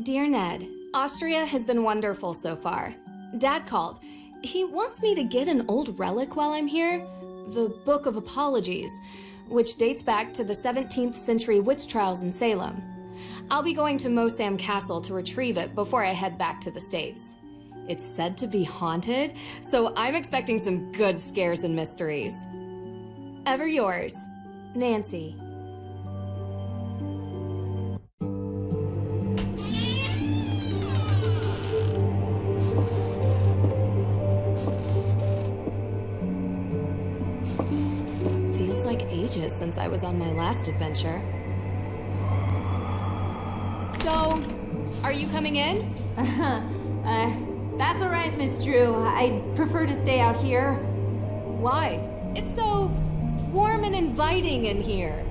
Dear Ned, Austria has been wonderful so far. Dad called. He wants me to get an old relic while I'm here, the Book of Apologies, which dates back to the 17th century witch trials in Salem. I'll be going to Mosam Castle to retrieve it before I head back to the States. It's said to be haunted, so I'm expecting some good scares and mysteries. Ever yours, Nancy. Feels like ages since I was on my last adventure. So, are you coming in? That's all right, Miss Drew. I'd prefer to stay out here. Why? It's so warm and inviting in here.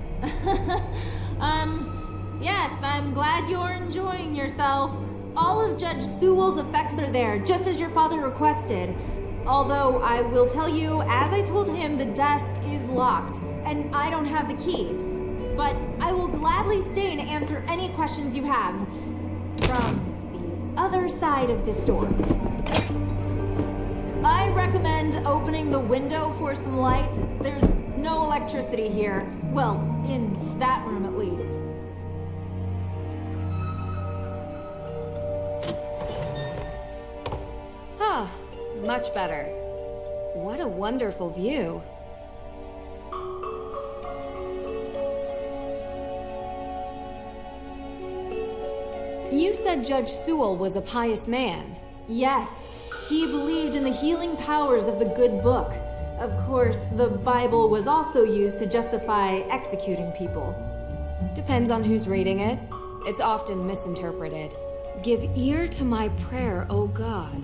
Yes, I'm glad you're enjoying yourself. All of Judge Sewell's effects are there, just as your father requested. Although, I will tell you, as I told him, the desk is locked, and I don't have the key. But I will gladly stay and answer any questions you have. From the other side of this door. I recommend opening the window for some light. There's no electricity here. Well, in that room at least. Ah, much better. What a wonderful view. You said Judge Sewell was a pious man. Yes, he believed in the healing powers of the good book. Of course, the Bible was also used to justify executing people. Depends on who's reading it. It's often misinterpreted. Give ear to my prayer, O God,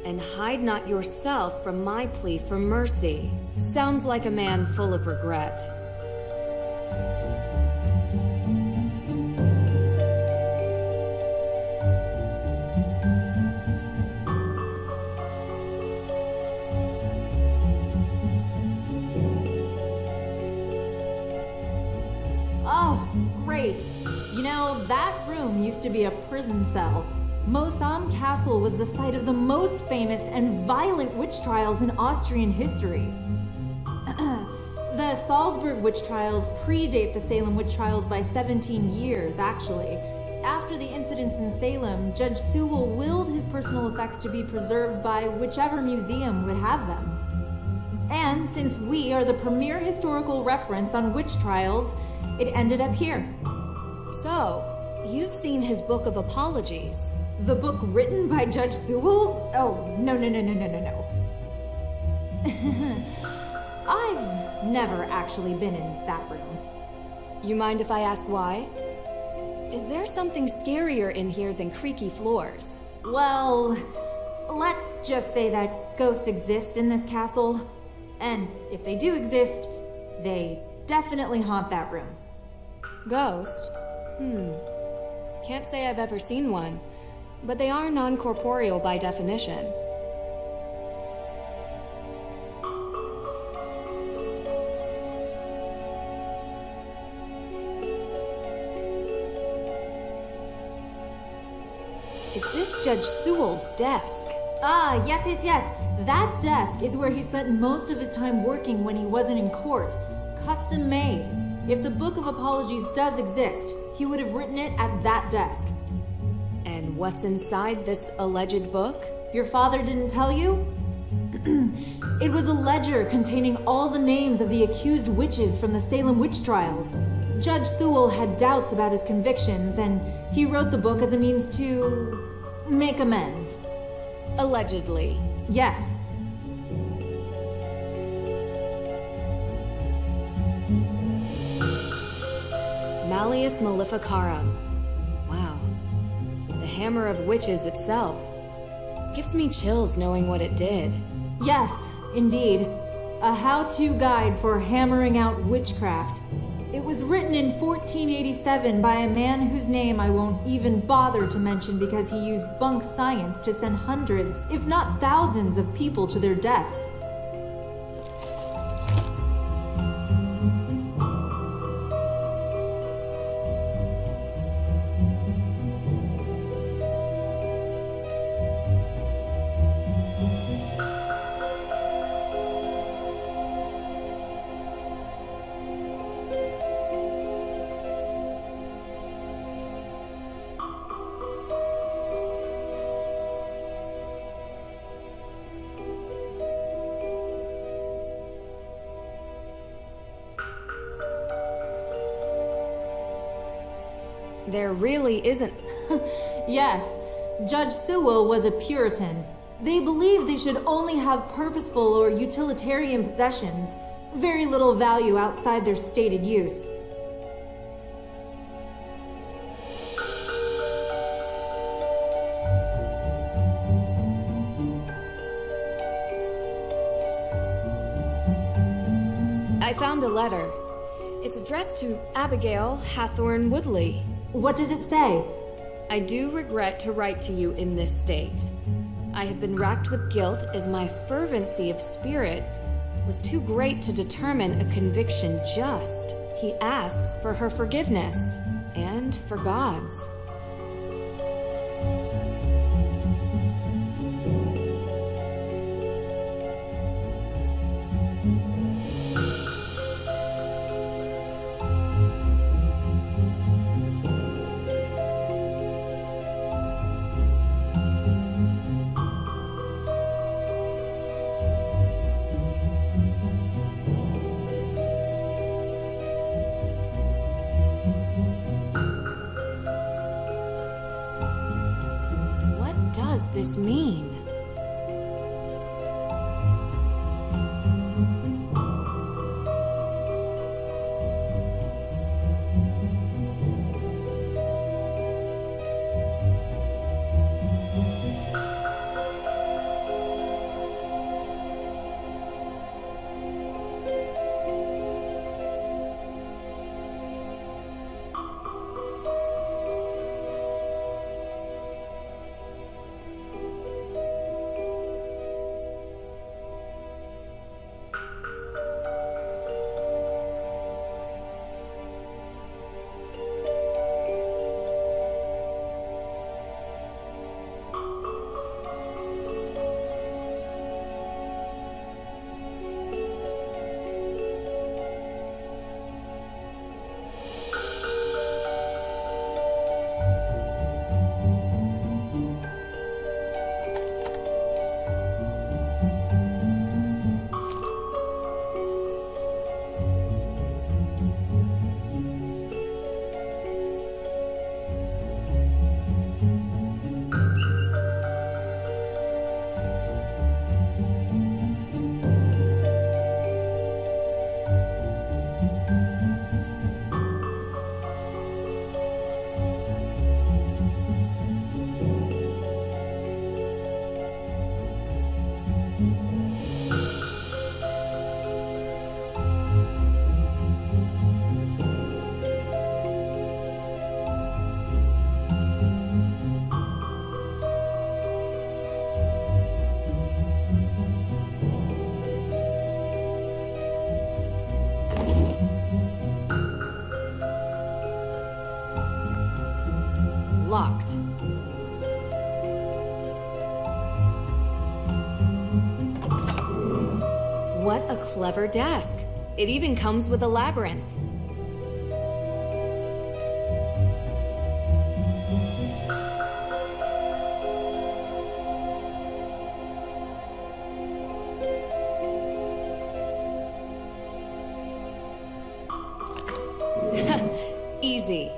and hide not yourself from my plea for mercy. Sounds like a man full of regret. Oh, great. You know, that room used to be a prison cell. Mosam Castle was the site of the most famous and violent witch trials in Austrian history. The Salzburg witch trials predate the Salem witch trials by 17 years, actually. After the incidents in Salem, Judge Sewell willed his personal effects to be preserved by whichever museum would have them. And since we are the premier historical reference on witch trials, it ended up here. So, you've seen his Book of Apologies. The book written by Judge Sewell? Oh, no. I've never actually been in that room. You mind if I ask why? Is there something scarier in here than creaky floors? Well, let's just say that ghosts exist in this castle. And if they do exist, they definitely haunt that room. Ghost? Can't say I've ever seen one, but they are non-corporeal by definition. Is this Judge Sewell's desk? Ah, yes. That desk is where he spent most of his time working when he wasn't in court. Custom made. If the Book of Apologies does exist, he would have written it at that desk. And what's inside this alleged book? Your father didn't tell you? It was a ledger containing all the names of the accused witches from the Salem witch trials. Judge Sewell had doubts about his convictions, and he wrote the book as a means to make amends. Allegedly. Yes. Malleus Maleficarum. Wow. The Hammer of Witches itself. Gives me chills knowing what it did. Yes, indeed. A how-to guide for hammering out witchcraft. It was written in 1487 by a man whose name I won't even bother to mention because he used bunk science to send hundreds, if not thousands, of people to their deaths. There really isn't. Yes, Judge Sewell was a Puritan. They believed they should only have purposeful or utilitarian possessions, very little value outside their stated use. I found a letter. It's addressed to Abigail Hathorne Woodley. What does it say? I do regret to write to you in this state. I have been racked with guilt as my fervency of spirit was too great to determine a conviction just. He asks for her forgiveness and for God's. What does this mean? Locked. What a clever desk. It even comes with a labyrinth. Easy.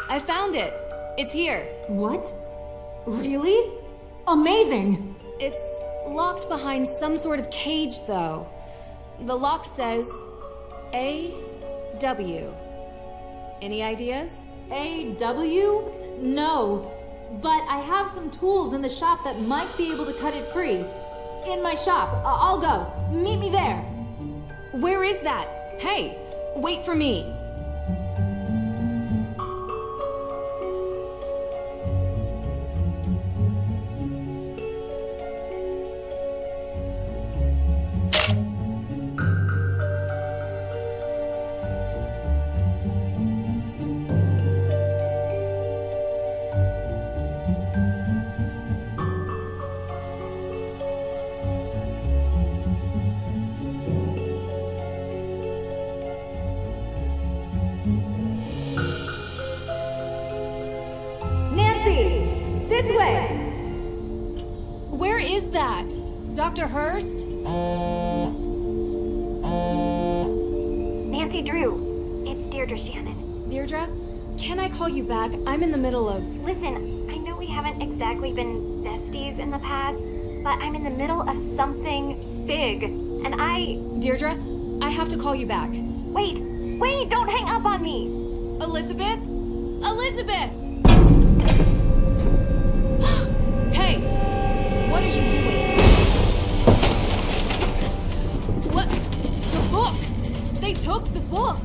I found it. It's here. What? Really? Amazing! It's locked behind some sort of cage, though. The lock says A.W. Any ideas? A.W.? No. But I have some tools in the shop that might be able to cut it free. In my shop. I'll go. Meet me there. Where is that? Hey, wait for me. This way! Where is that? Dr. Hurst? Hey, Drew. It's Deirdre Shannon. Deirdre, can I call you back? I'm in the middle of... Listen, I know we haven't exactly been besties in the past, but I'm in the middle of something big, and Deirdre, I have to call you back. Wait, don't hang up on me! Elizabeth? Elizabeth! Hey! What are you doing? What? The book! They took the book!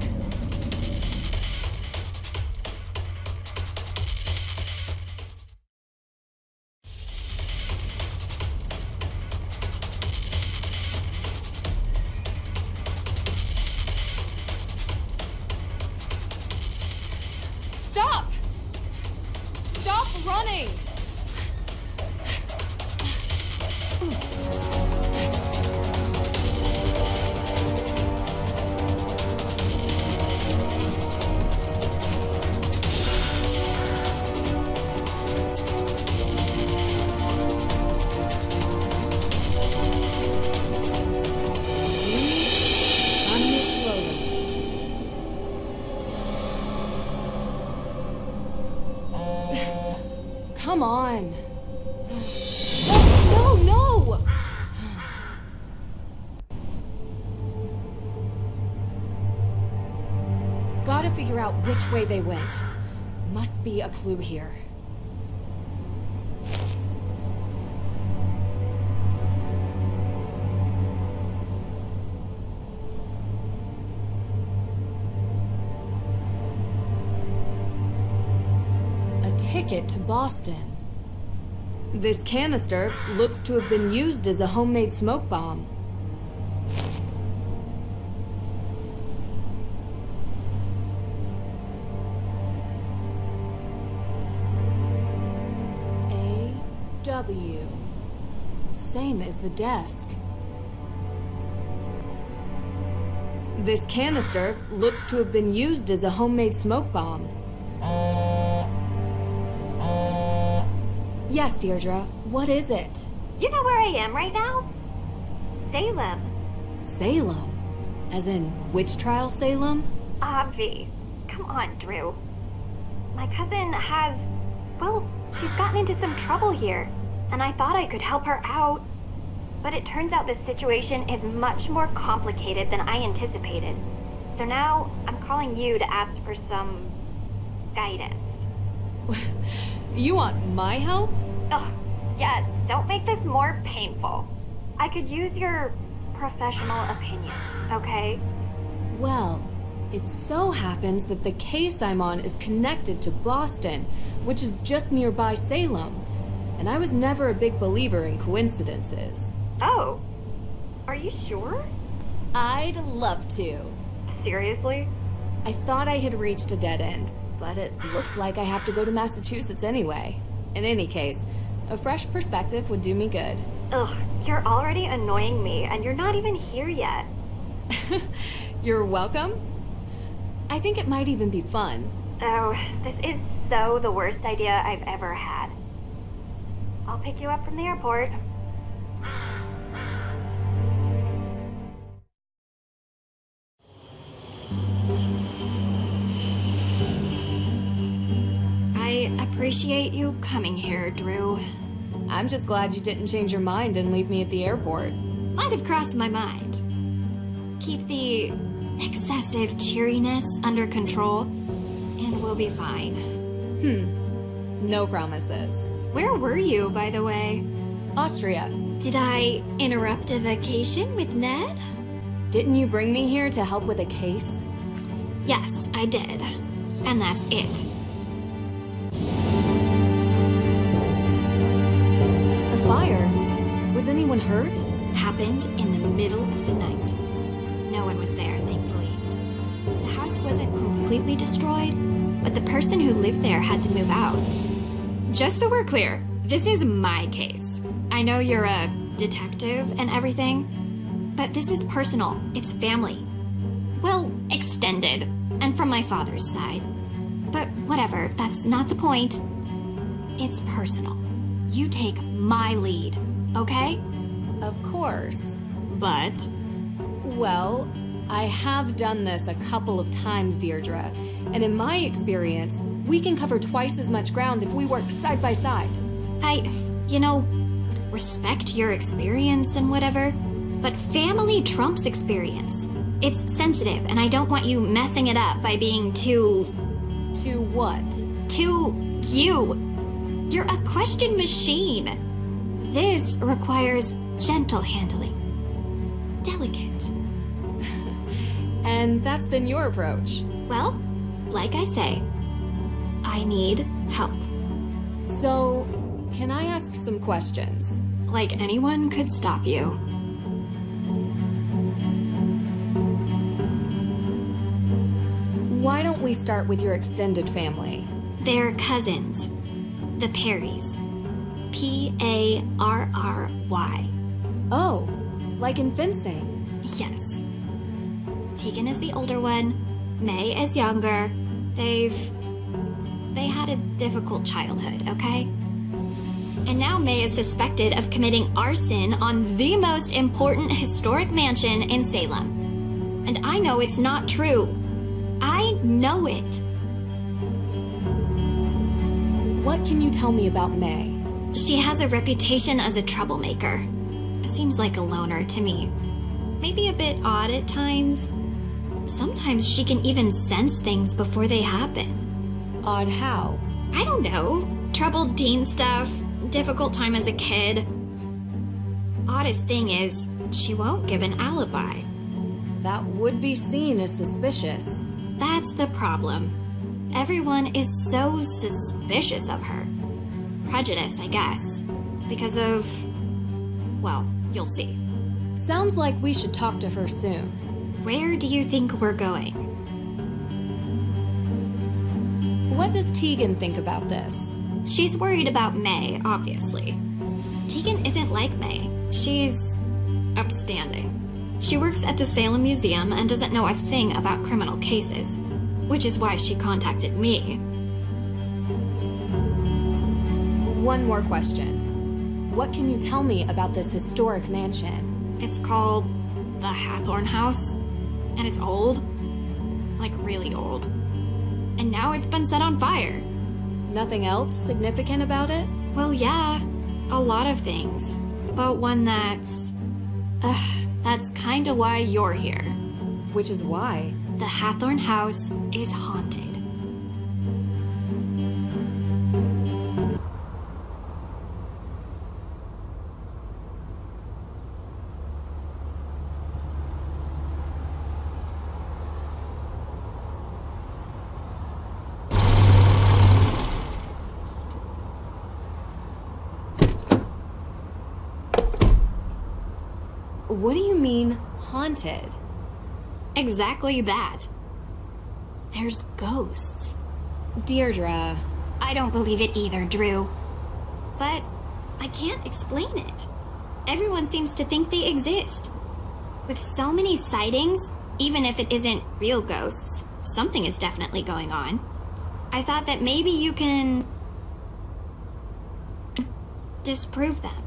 Stop! Stop running! Come on. Oh, no! Gotta figure out which way they went. Must be a clue here. Ticket to Boston. This canister looks to have been used as a homemade smoke bomb. A.W. Same as the desk. This canister looks to have been used as a homemade smoke bomb. Yes, Deirdre. What is it? You know where I am right now? Salem. Salem? As in witch trial Salem? Obvi. Come on, Drew. My cousin has... well, she's gotten into some trouble here, and I thought I could help her out. But it turns out this situation is much more complicated than I anticipated. So now, I'm calling you to ask for some... guidance. You want my help? Ugh, yes, don't make this more painful. I could use your professional opinion, okay? Well, it so happens that the case I'm on is connected to Boston, which is just nearby Salem. And I was never a big believer in coincidences. Oh, are you sure? I'd love to. Seriously? I thought I had reached a dead end, but it looks like I have to go to Massachusetts anyway. In any case, a fresh perspective would do me good. Ugh, you're already annoying me, and you're not even here yet. You're welcome. I think it might even be fun. Oh, this is so the worst idea I've ever had. I'll pick you up from the airport. I appreciate you coming here, Drew. I'm just glad you didn't change your mind and leave me at the airport. Might have crossed my mind. Keep the excessive cheeriness under control, and we'll be fine. No promises. Where were you, by the way? Austria. Did I interrupt a vacation with Ned? Didn't you bring me here to help with a case? Yes, I did. And that's it. A fire? Was anyone hurt? Happened in the middle of the night. No one was there, thankfully. The house wasn't completely destroyed, but the person who lived there had to move out. Just so we're clear, this is my case. I know you're a detective and everything, but this is personal. It's family. Well, extended, and from my father's side. But whatever, that's not the point. It's personal. You take my lead, okay? Of course. But... Well, I have done this a couple of times, Deirdre, and in my experience, we can cover twice as much ground if we work side by side. Respect your experience and whatever, but family trumps experience. It's sensitive, and I don't want you messing it up by being too... To what? Too you. You're a question machine. This requires gentle handling. Delicate. And that's been your approach. Well, like I say, I need help. So, can I ask some questions? Like anyone could stop you. Why don't we start with your extended family? They're cousins. The Perrys. Parry. Oh, like in fencing. Yes. Tegan is the older one. May is younger. They had a difficult childhood, okay? And now May is suspected of committing arson on the most important historic mansion in Salem. And I know it's not true. I know it. What can you tell me about May? She has a reputation as a troublemaker. Seems like a loner to me. Maybe a bit odd at times. Sometimes she can even sense things before they happen. Odd how? I don't know. Troubled teen stuff. Difficult time as a kid. Oddest thing is, she won't give an alibi. That would be seen as suspicious. That's the problem. Everyone is so suspicious of her. Prejudice, I guess. Because of... well, you'll see. Sounds like we should talk to her soon. Where do you think we're going? What does Tegan think about this? She's worried about May, obviously. Tegan isn't like May. She's upstanding. She works at the Salem Museum and doesn't know a thing about criminal cases, which is why she contacted me. One more question. What can you tell me about this historic mansion? It's called the Hathorne House, and it's old. Like really old. And now it's been set on fire. Nothing else significant about it? Well, yeah, a lot of things. But one that's kinda why you're here. Which is why? The Hathorne House is haunted. What do you mean, haunted? Exactly that. There's ghosts. Deirdre. I don't believe it either, Drew. But I can't explain it. Everyone seems to think they exist. With so many sightings, even if it isn't real ghosts, something is definitely going on. I thought that maybe you can disprove them.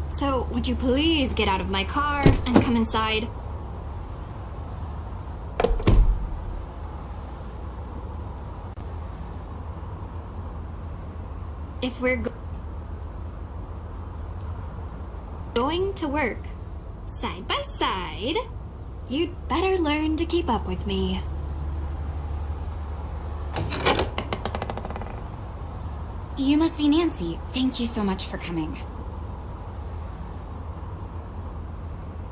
So, would you please get out of my car and come inside? If we're going to work side by side, you'd better learn to keep up with me. You must be Nancy. Thank you so much for coming.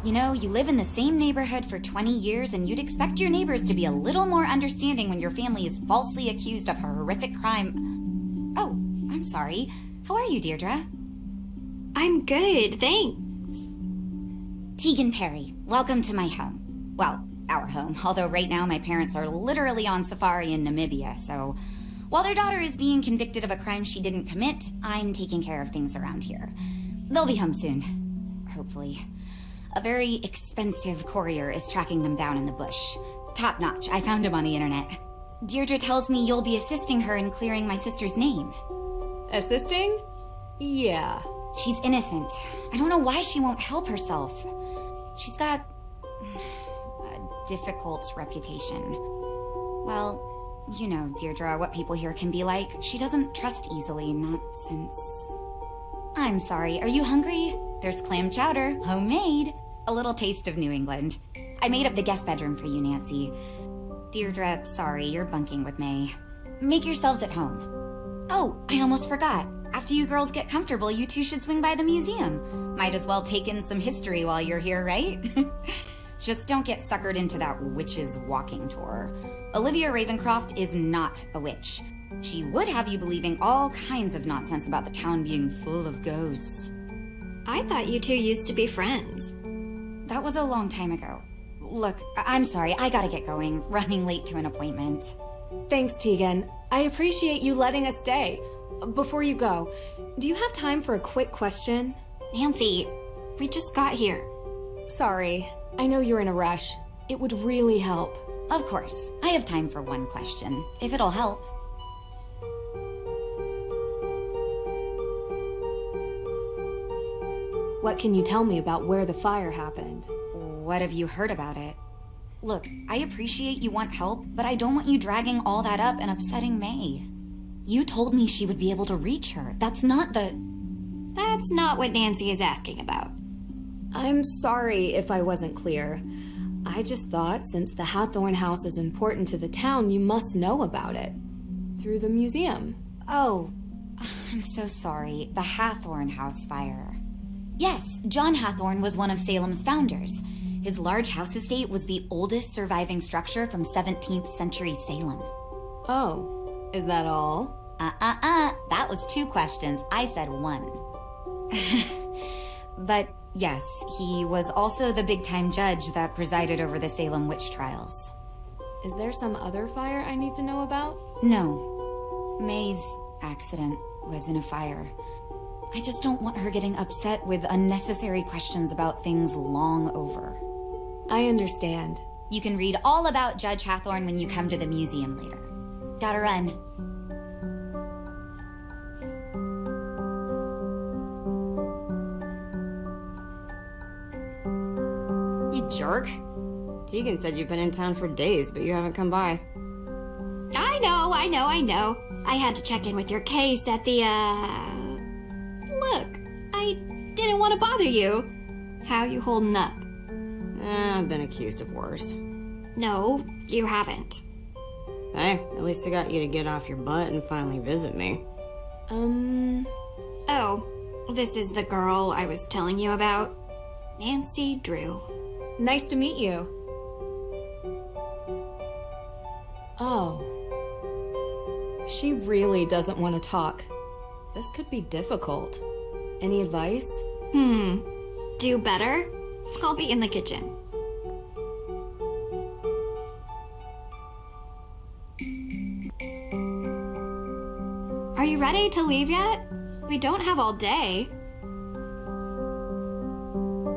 You know, you live in the same neighborhood for 20 years, and you'd expect your neighbors to be a little more understanding when your family is falsely accused of a horrific crime. Oh, I'm sorry. How are you, Deirdre? I'm good, thanks. Tegan Parry, welcome to my home. Well, our home, although right now my parents are literally on safari in Namibia, so while their daughter is being convicted of a crime she didn't commit, I'm taking care of things around here. They'll be home soon. Hopefully. A very expensive courier is tracking them down in the bush. Top notch, I found him on the internet. Deirdre tells me you'll be assisting her in clearing my sister's name. Assisting? Yeah. She's innocent. I don't know why she won't help herself. She's got a difficult reputation. Well, you know, Deirdre, what people here can be like. She doesn't trust easily, not since... I'm sorry, are you hungry? There's clam chowder, homemade. A little taste of New England. I made up the guest bedroom for you, Nancy. Deirdre, sorry, you're bunking with May. Make yourselves at home. Oh, I almost forgot. After you girls get comfortable, you two should swing by the museum. Might as well take in some history while you're here, right? Just don't get suckered into that witch's walking tour. Olivia Ravencroft is not a witch. She would have you believing all kinds of nonsense about the town being full of ghosts. I thought you two used to be friends. That was a long time ago. Look, I'm sorry, I gotta get going. Running late to an appointment. Thanks, Tegan. I appreciate you letting us stay. Before you go, do you have time for a quick question? Nancy, we just got here. Sorry, I know you're in a rush. It would really help. Of course, I have time for one question, if it'll help. What can you tell me about where the fire happened? What have you heard about it? Look, I appreciate you want help, but I don't want you dragging all that up and upsetting May. You told me she would be able to reach her. That's not what Nancy is asking about. I'm sorry if I wasn't clear. I just thought since the Hathorne House is important to the town, you must know about it. Through the museum. Oh, I'm so sorry. The Hathorne House fire. Yes, John Hathorne was one of Salem's founders. His large house estate was the oldest surviving structure from 17th century Salem. Oh, is that all? That was 2 questions. I said 1. But yes, he was also the big-time judge that presided over the Salem witch trials. Is there some other fire I need to know about? No. May's accident was in a fire. I just don't want her getting upset with unnecessary questions about things long over. I understand. You can read all about Judge Hathorne when you come to the museum later. Gotta run. You jerk. Tegan said you've been in town for days, but you haven't come by. I know. I had to check in with your case at the, Look, I didn't want to bother you. How you holding up? I've been accused of worse. No, you haven't. Hey, at least I got you to get off your butt and finally visit me. Oh, this is the girl I was telling you about. Nancy Drew. Nice to meet you. Oh. She really doesn't want to talk. This could be difficult. Any advice? Do better? I'll be in the kitchen. Are you ready to leave yet? We don't have all day.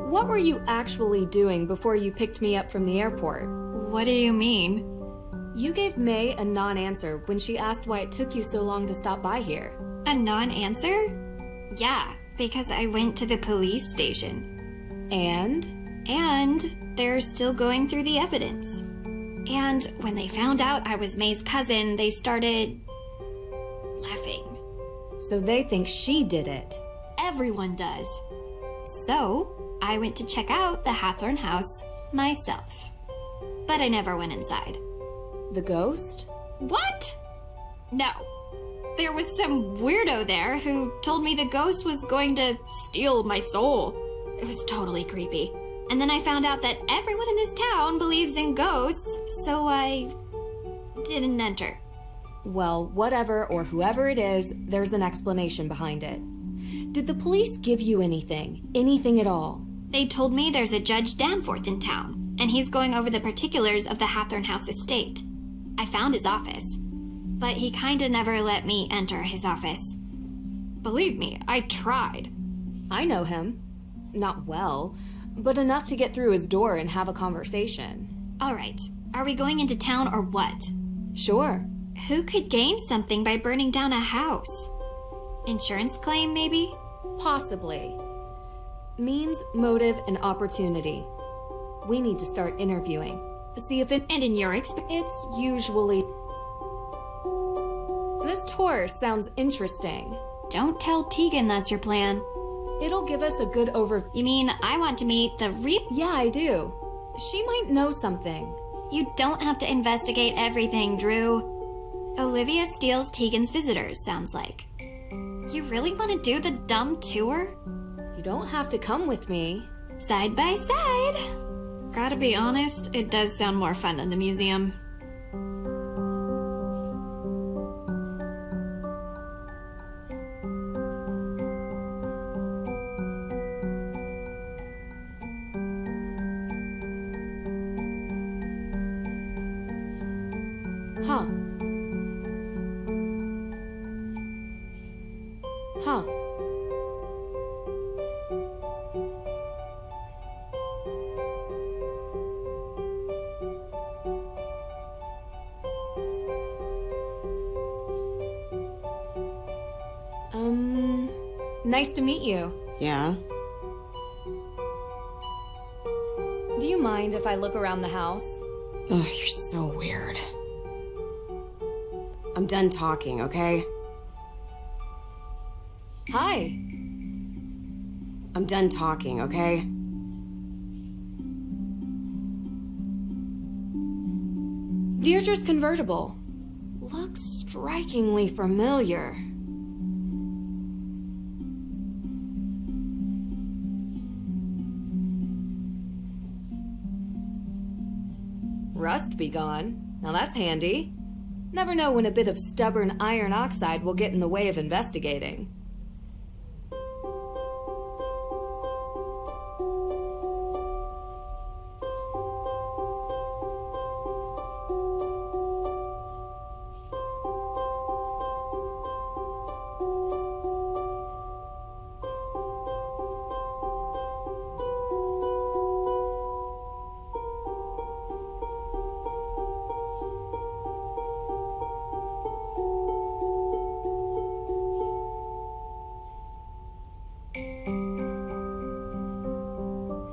What were you actually doing before you picked me up from the airport? What do you mean? You gave May a non-answer when she asked why it took you so long to stop by here. A non-answer? Yeah, because I went to the police station. And they're still going through the evidence. And when they found out I was May's cousin, they started laughing. So they think she did it. Everyone does. So I went to check out the Hathorne House myself. But I never went inside. The ghost? What? No. There was some weirdo there who told me the ghost was going to steal my soul. It was totally creepy. And then I found out that everyone in this town believes in ghosts, so I didn't enter. Well, whatever or whoever it is, there's an explanation behind it. Did the police give you anything? Anything at all? They told me there's a Judge Danforth in town, and he's going over the particulars of the Hathorne House estate. I found his office, but he kinda never let me enter his office. Believe me, I tried. I know him. Not well, but enough to get through his door and have a conversation. All right, are we going into town or what? Sure. Who could gain something by burning down a house? Insurance claim, maybe? Possibly. Means, motive, and opportunity. We need to start interviewing. See if it... And in your experience, It's usually... This tour sounds interesting. don't tell Tegan that's your plan. It'll give us a good You mean I want to meet the real... Yeah, I do. She might know something. You don't have to investigate everything, Drew. Olivia steals Tegan's visitors, sounds like. You really want to do the dumb tour? You don't have to come with me. Side by side. Gotta be honest, it does sound more fun than the museum. Huh. Huh. Nice to meet you. Yeah? Do you mind if I look around the house? Ugh, you're so weird. I'm done talking, okay? Hi. I'm done talking, okay? Deirdre's convertible. Looks strikingly familiar. Rust be gone. Now that's handy. Never know when a bit of stubborn iron oxide will get in the way of investigating.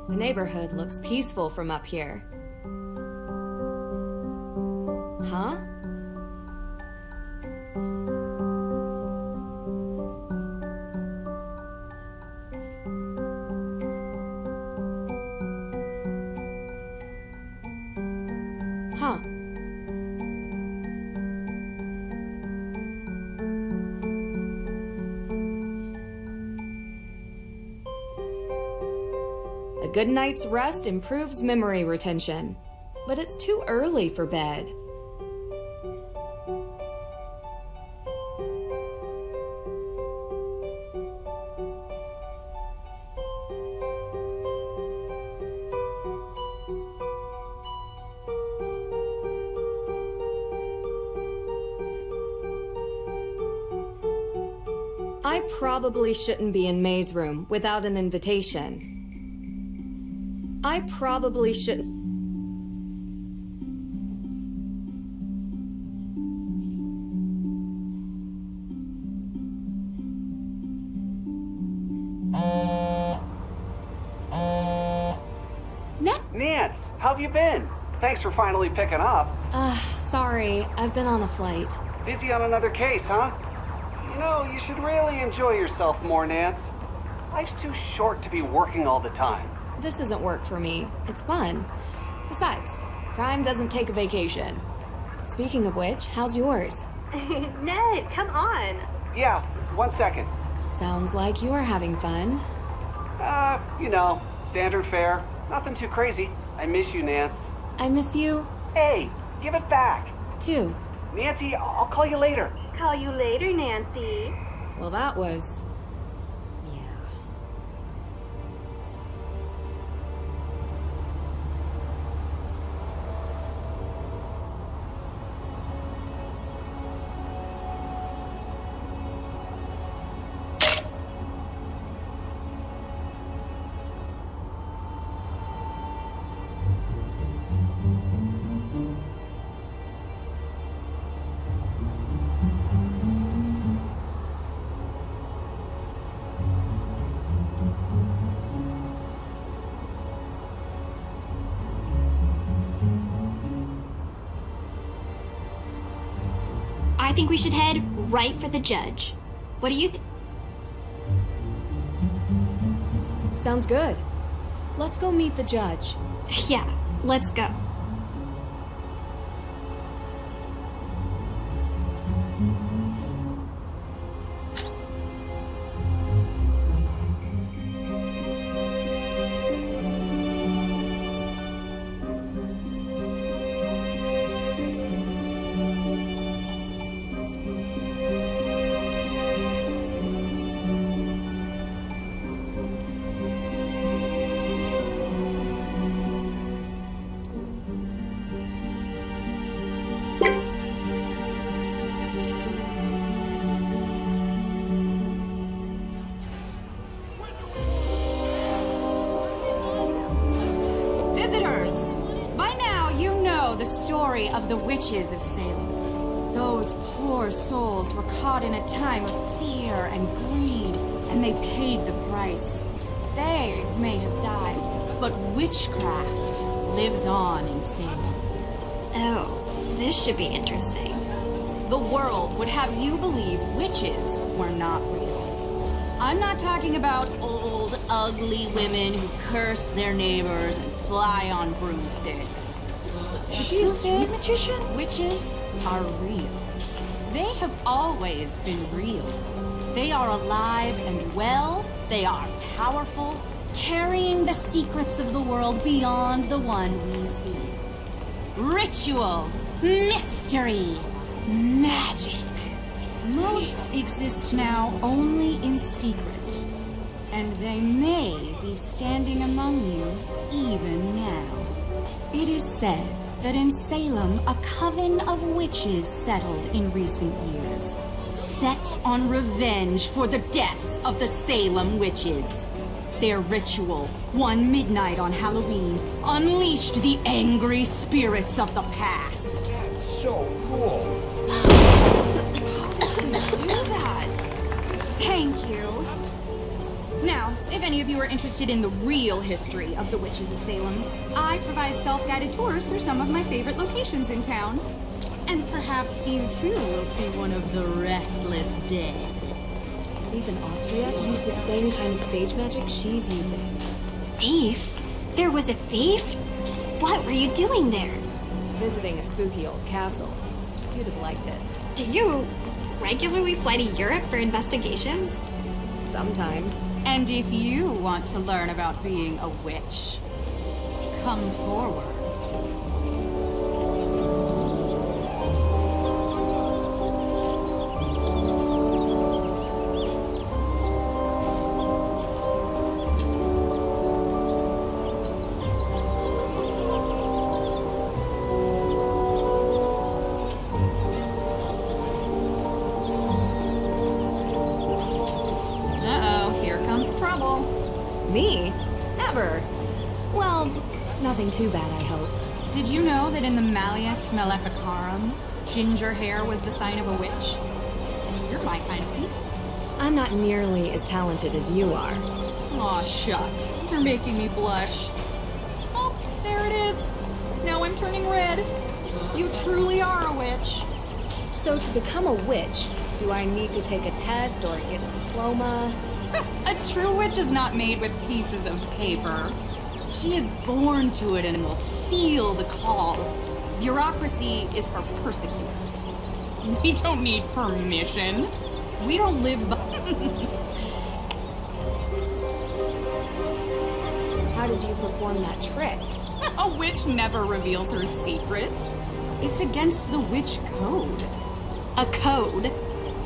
The neighborhood looks peaceful from up here. Huh? Huh. A good night's rest improves memory retention, but it's too early for bed. I probably shouldn't be in May's room without an invitation. I probably shouldn't. Nance, how have you been? Thanks for finally picking up. Sorry, I've been on a flight. Busy on another case, huh? You know, you should really enjoy yourself more, Nance. Life's too short to be working all the time. This isn't work for me. It's fun. Besides, crime doesn't take a vacation. Speaking of which, how's yours? Ned, come on. Yeah, 1 second. Sounds like you're having fun. You know, standard fare. Nothing too crazy. I miss you, Nance. I miss you, Hey, give it back. too. Nancy, I'll call you later. Call you later, Nancy. Well, that was... yeah. think we should head right for the judge. What do you think? Sounds good. Let's go meet the judge. Yeah, let's go. Of the witches of Salem. Those poor souls were caught in a time of fear and greed, and they paid the price. They may have died, but witchcraft lives on in Salem. Oh, this should be interesting. The world would have you believe witches were not real. I'm not talking about old, ugly women who curse their neighbors and fly on broomsticks. Did you say magician? Witches are real. They have always been real. They are alive and well. They are powerful, carrying the secrets of the world beyond the one we see. Ritual, mystery, magic. Most exist now only in secret, and they may be standing among you even now. It is said that in Salem, a coven of witches settled in recent years, set on revenge for the deaths of the Salem witches. Their ritual, one midnight on Halloween, unleashed the angry spirits of the past. That's so cool. Do that. Thank you. Now, if any of you are interested in the real history of the witches of Salem, I provide self-guided tours through some of my favorite locations in town. And perhaps you too will see one of the restless dead. Thief in Austria used the same kind of stage magic she's using. Thief? There was a thief? What were you doing there? Visiting a spooky old castle. You'd have liked it. Do you regularly fly to Europe for investigations? Sometimes. And if you want to learn about being a witch, come forward. Me? Never. Well, nothing too bad, I hope. Did you know that in the Malleus Maleficarum, ginger hair was the sign of a witch? You're my kind of people. I'm not nearly as talented as you are. Aw, shucks. You're making me blush. Oh, there it is. Now I'm turning red. You truly are a witch. So to become a witch, do I need to take a test or get a diploma? A true witch is not made with pieces of paper. She is born to it and will feel the call. Bureaucracy is for persecutors. We don't need permission. We don't live by... How did you perform that trick? A witch never reveals her secrets. It's against the witch code. A code?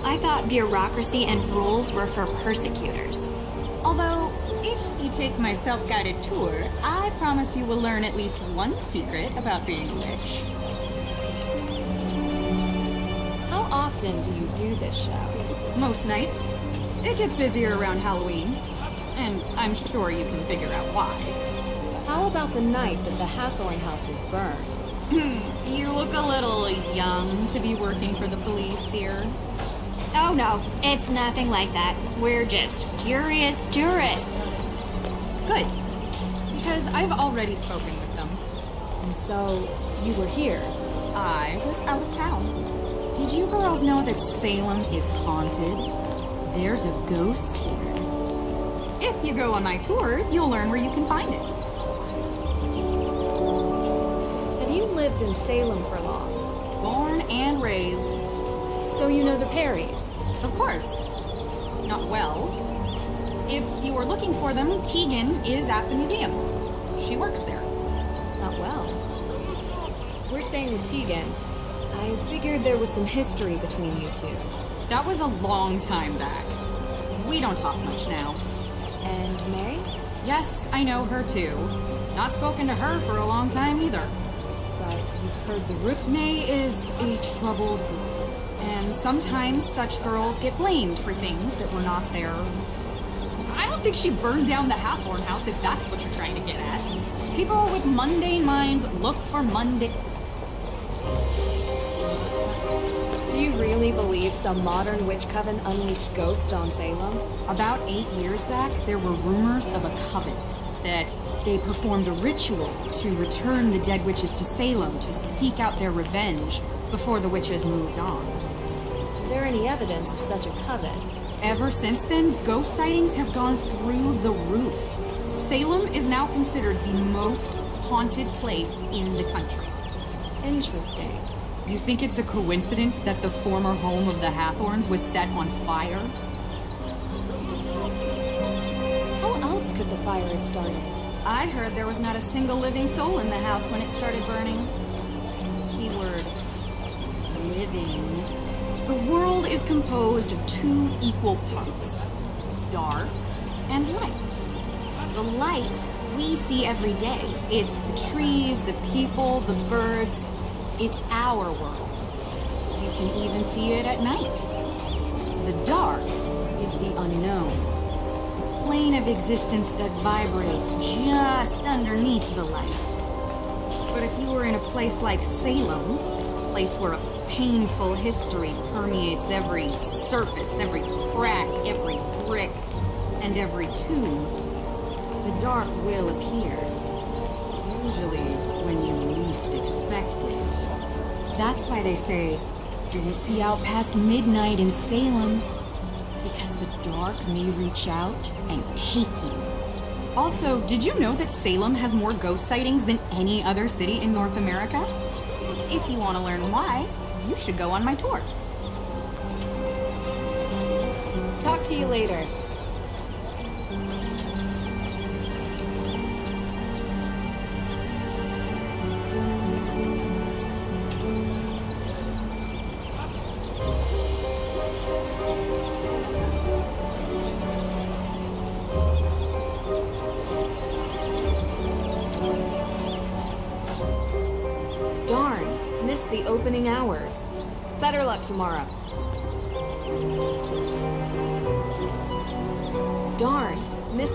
I thought bureaucracy and rules were for persecutors. Although, if you take my self-guided tour, I promise you will learn at least one secret about being a witch. How often do you do this show? Most nights. It gets busier around Halloween. And I'm sure you can figure out why. How about the night that the Hathorne House was burned? You look a little young to be working for the police, dear. Oh no, it's nothing like that. We're just curious tourists. Good. Because I've already spoken with them. And so, you were here. I was out of town. Did you girls know that Salem is haunted? There's a ghost here. If you go on my tour, you'll learn where you can find it. Have you lived in Salem for long? Born and raised. So you know the Perrys? Of course. Not well. If you were looking for them, Tegan is at the museum. She works there. Not well. We're staying with Tegan. I figured there was some history between you two. That was a long time back. We don't talk much now. And May? Yes, I know her too. Not spoken to her for a long time either. But you've heard the rumor. May is a troubled girl. And sometimes such girls get blamed for things that were not their... I don't think she burned down the Hathorne House, if that's what you're trying to get at. People with mundane minds look for mundane... Do you really believe some modern witch coven unleashed ghosts on Salem? About 8 years back, there were rumors of a coven. That they performed a ritual to return the dead witches to Salem to seek out their revenge before the witches moved on. Is there any evidence of such a coven? Ever since then, ghost sightings have gone through the roof. Salem is now considered the most haunted place in the country. Interesting. You think it's a coincidence that the former home of the Hathorns was set on fire? How else could the fire have started? I heard there was not a single living soul in the house when it started burning. Keyword, living. The world is composed of 2 equal parts, dark and light. The light we see every day. It's the trees, the people, the birds. It's our world. You can even see it at night. The dark is the unknown. A plane of existence that vibrates just underneath the light. But if you were in a place like Salem, a place where a painful history permeates every surface, every crack, every brick, and every tomb, the dark will appear. Usually when you least expect it. That's why they say, don't be out past midnight in Salem, because the dark may reach out and take you. Also, did you know that Salem has more ghost sightings than any other city in North America? If you want to learn why, you should go on my tour. Talk to you later. Darn, missed the opening hours. Better luck tomorrow. Darn, missed...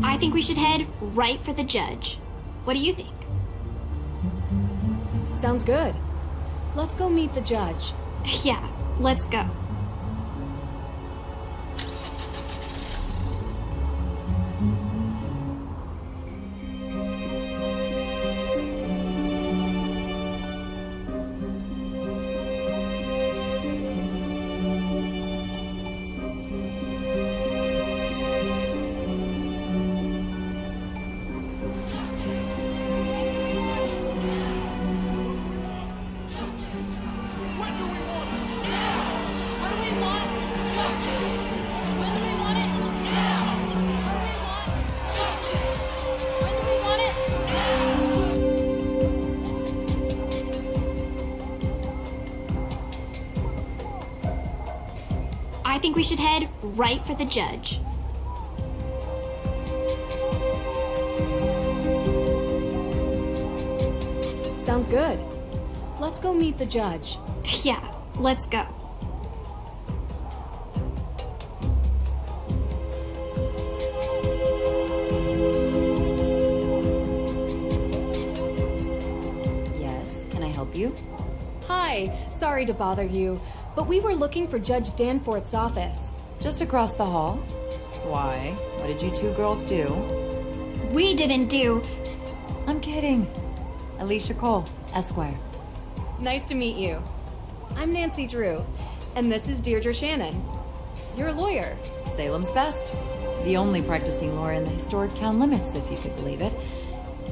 I think we should head right for the judge. What do you think? Sounds good. Let's go meet the judge. Yeah, let's go. think we should head right for the judge. Sounds good. Let's go meet the judge. Yeah, let's go. Yes, can I help you? Hi, sorry to bother you, but we were looking for Judge Danforth's office. Just across the hall. Why? What did you two girls do? We didn't do... I'm kidding. Alicia Cole, Esquire. Nice to meet you. I'm Nancy Drew, and this is Deirdre Shannon. You're a lawyer. Salem's best. The only practicing lawyer in the historic town limits, if you could believe it.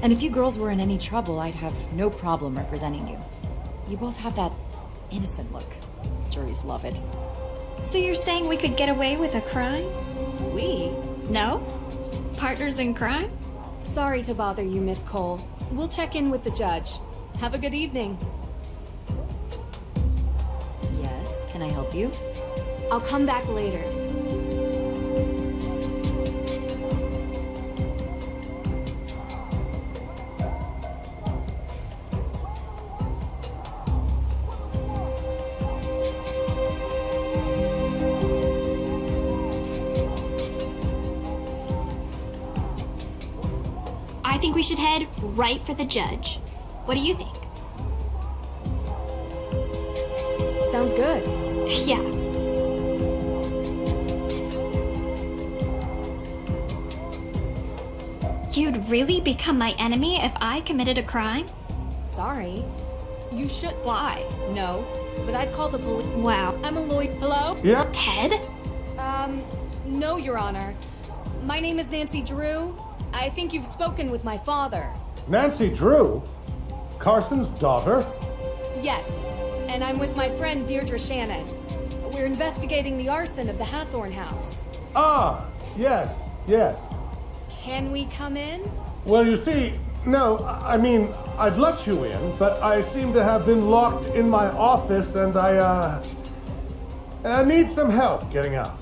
And if you girls were in any trouble, I'd have no problem representing you. You both have that innocent look. Juries love it. So you're saying we could get away with a crime? We? No? Partners in crime? Sorry to bother you, Miss Cole. We'll check in with the judge. Have a good evening. Yes, can I help you? I'll come back later. I think we should head right for the judge. What do you think? Sounds good. Yeah. You'd really become my enemy if I committed a crime? Sorry. You should... Why? No, but I'd call the police. Wow. I'm a lawyer. Hello? Yeah? Ted? No, Your Honor. My name is Nancy Drew. I think you've spoken with my father. Nancy Drew? Carson's daughter? Yes, and I'm with my friend Deirdre Shannon. We're investigating the arson of the Hathorne House. Ah, yes, yes. Can we come in? Well, you see, no, I mean, I'd let you in, but I seem to have been locked in my office and I need some help getting out.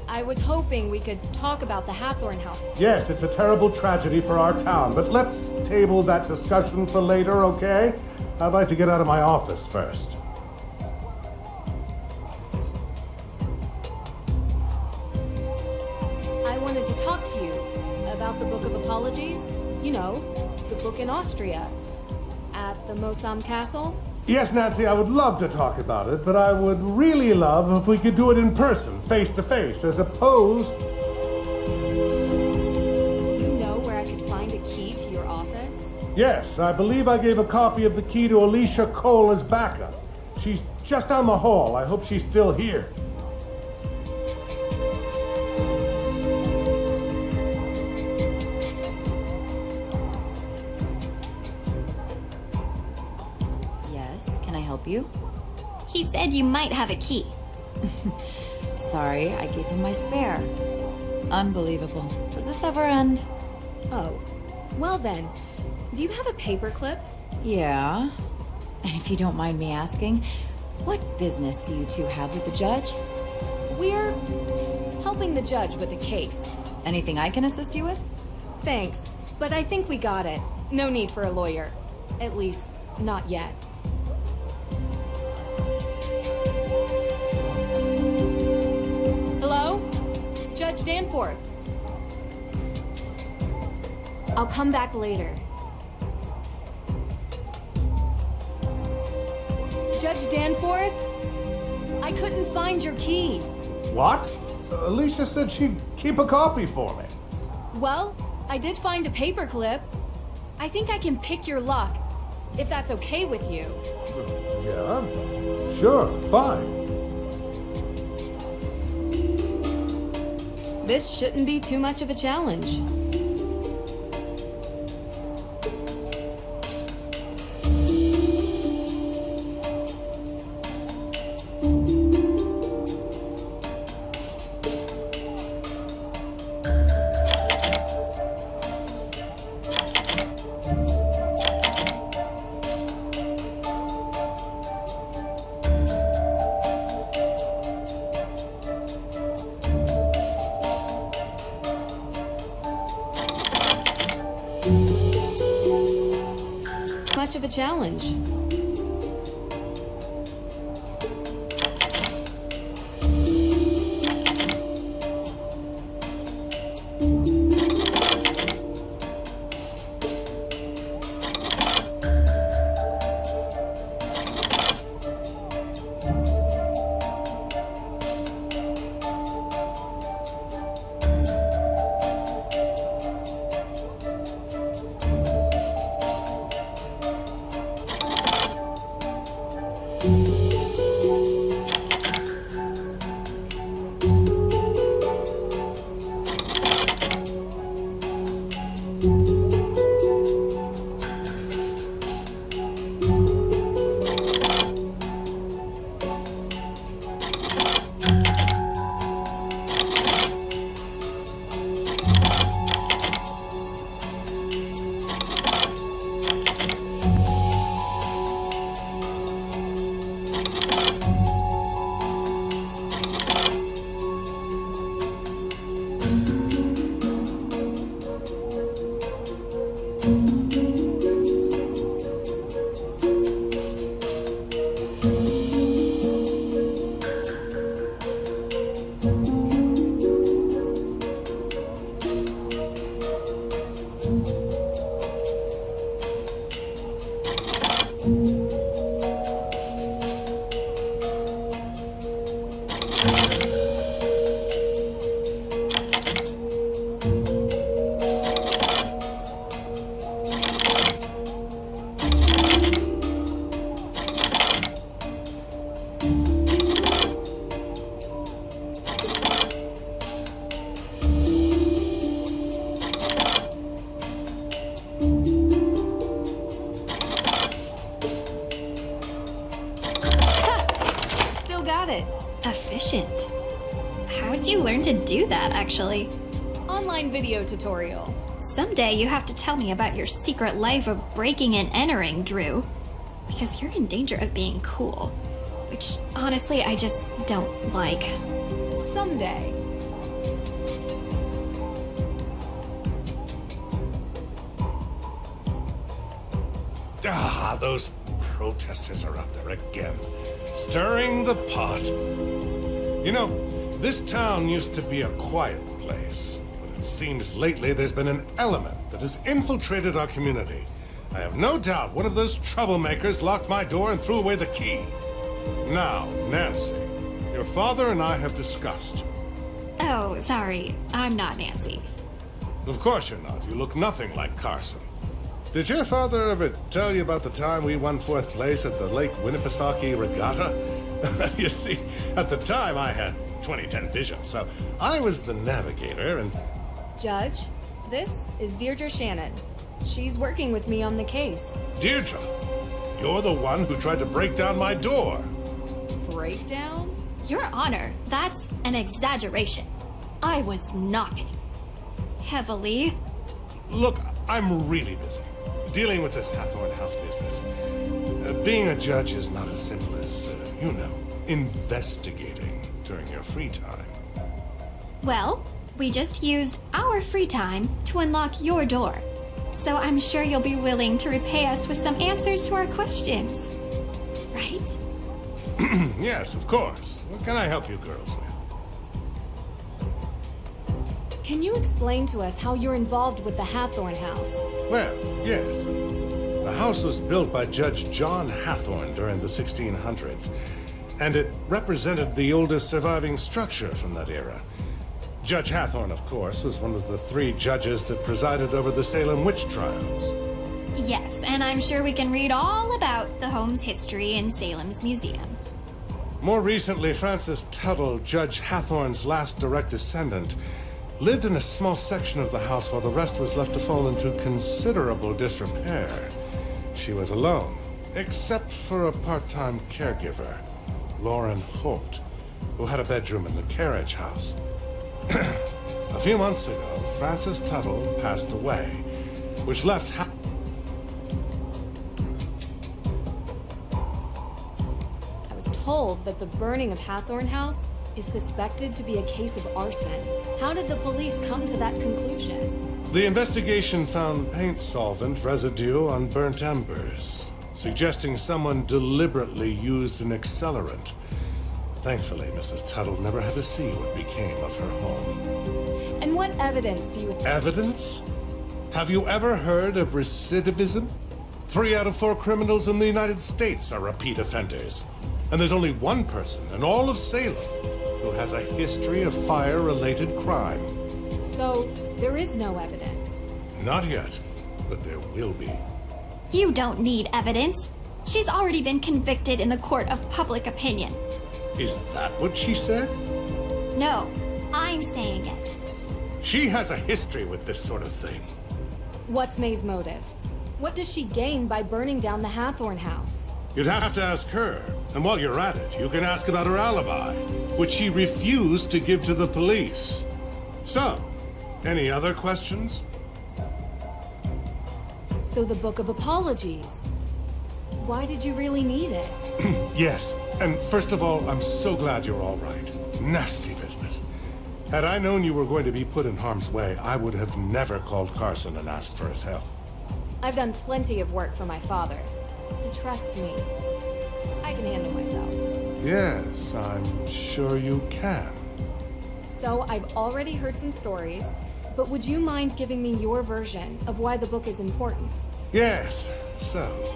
I was hoping we could talk about the Hathorne House. Yes, it's a terrible tragedy for our town, but let's table that discussion for later, okay? I'd like to get out of my office first. I wanted to talk to you about the Book of Apologies. You know, the book in Austria. At the Mosam Castle. Yes, Nancy, I would love to talk about it, but I would really love if we could do it in person, face to face, as opposed... Do you know where I could find a key to your office? Yes, I believe I gave a copy of the key to Alicia Cole as backup. She's just down the hall. I hope she's still here. Yes, can I help you? He said you might have a key. Sorry, I gave him my spare. Unbelievable. Does this ever end? Oh, well then, do you have a paperclip? Yeah. And if you don't mind me asking, what business do you two have with the judge? We're helping the judge with a case. Anything I can assist you with? Thanks, but I think we got it. No need for a lawyer. At least, not yet. Hello? Judge Danforth. I'll come back later. Judge Danforth? I couldn't find your key. What? Alicia said she'd keep a copy for me. Well, I did find a paperclip. I think I can pick your lock, if that's okay with you. Yeah, sure, fine. This shouldn't be too much of a challenge. much of a challenge. Efficient. How'd you learn to do that, actually? Online video tutorial. Someday you have to tell me about your secret life of breaking and entering, Drew. Because you're in danger of being cool. Which, honestly, I just don't like. Someday. Ah, those protesters are out there again, stirring the pot. You know, this town used to be a quiet place, but it seems lately there's been an element that has infiltrated our community. I have no doubt one of those troublemakers locked my door and threw away the key. Now, Nancy, your father and I have discussed. Oh, sorry. I'm not Nancy. Of course you're not. You look nothing like Carson. Did your father ever tell you about the time we won 4th place at the Lake Winnipesaukee Regatta? You see, at the time I had 20/10 vision, so I was the navigator and... Judge, this is Deirdre Shannon. She's working with me on the case. Deirdre, you're the one who tried to break down my door. Breakdown? Your Honor, that's an exaggeration. I was knocking. Heavily. Look, I'm really busy dealing with this Hathorne House business. Being a judge is not as simple as, investigating during your free time. Well, we just used our free time to unlock your door. So I'm sure you'll be willing to repay us with some answers to our questions. Right? Yes, of course. What can I help you girls with? Can you explain to us how you're involved with the Hathorne House? Well, yes. The house was built by Judge John Hathorne during the 1600s, and it represented the oldest surviving structure from that era. Judge Hathorne, of course, was one of the 3 judges that presided over the Salem witch trials. Yes, and I'm sure we can read all about the home's history in Salem's Museum. More recently, Frances Tuttle, Judge Hathorne's last direct descendant, lived in a small section of the house while the rest was left to fall into considerable disrepair. She was alone, except for a part-time caregiver, Lauren Holt, who had a bedroom in the carriage house. A few months ago, Frances Tuttle passed away, which left I was told that the burning of Hathorne House is suspected to be a case of arson. How did the police come to that conclusion? The investigation found paint solvent residue on burnt embers, suggesting someone deliberately used an accelerant. Thankfully, Mrs. Tuttle never had to see what became of her home. And what evidence do you... Evidence? Have you ever heard of recidivism? 3 out of 4 criminals in the United States are repeat offenders. And there's only one person in all of Salem who has a history of fire-related crime. So, there is no evidence? Not yet, but there will be. You don't need evidence. She's already been convicted in the court of public opinion. Is that what she said? No, I'm saying it. She has a history with this sort of thing. What's May's motive? What does she gain by burning down the Hathorne House? You'd have to ask her. And while you're at it, you can ask about her alibi, which she refused to give to the police. So, any other questions? So the Book of Apologies. Why did you really need it? Yes, and first of all, I'm so glad you're all right. Nasty business. Had I known you were going to be put in harm's way, I would have never called Carson and asked for his help. I've done plenty of work for my father. And trust me, I can handle myself. Yes, I'm sure you can. So I've already heard some stories, but would you mind giving me your version of why the book is important? Yes, so...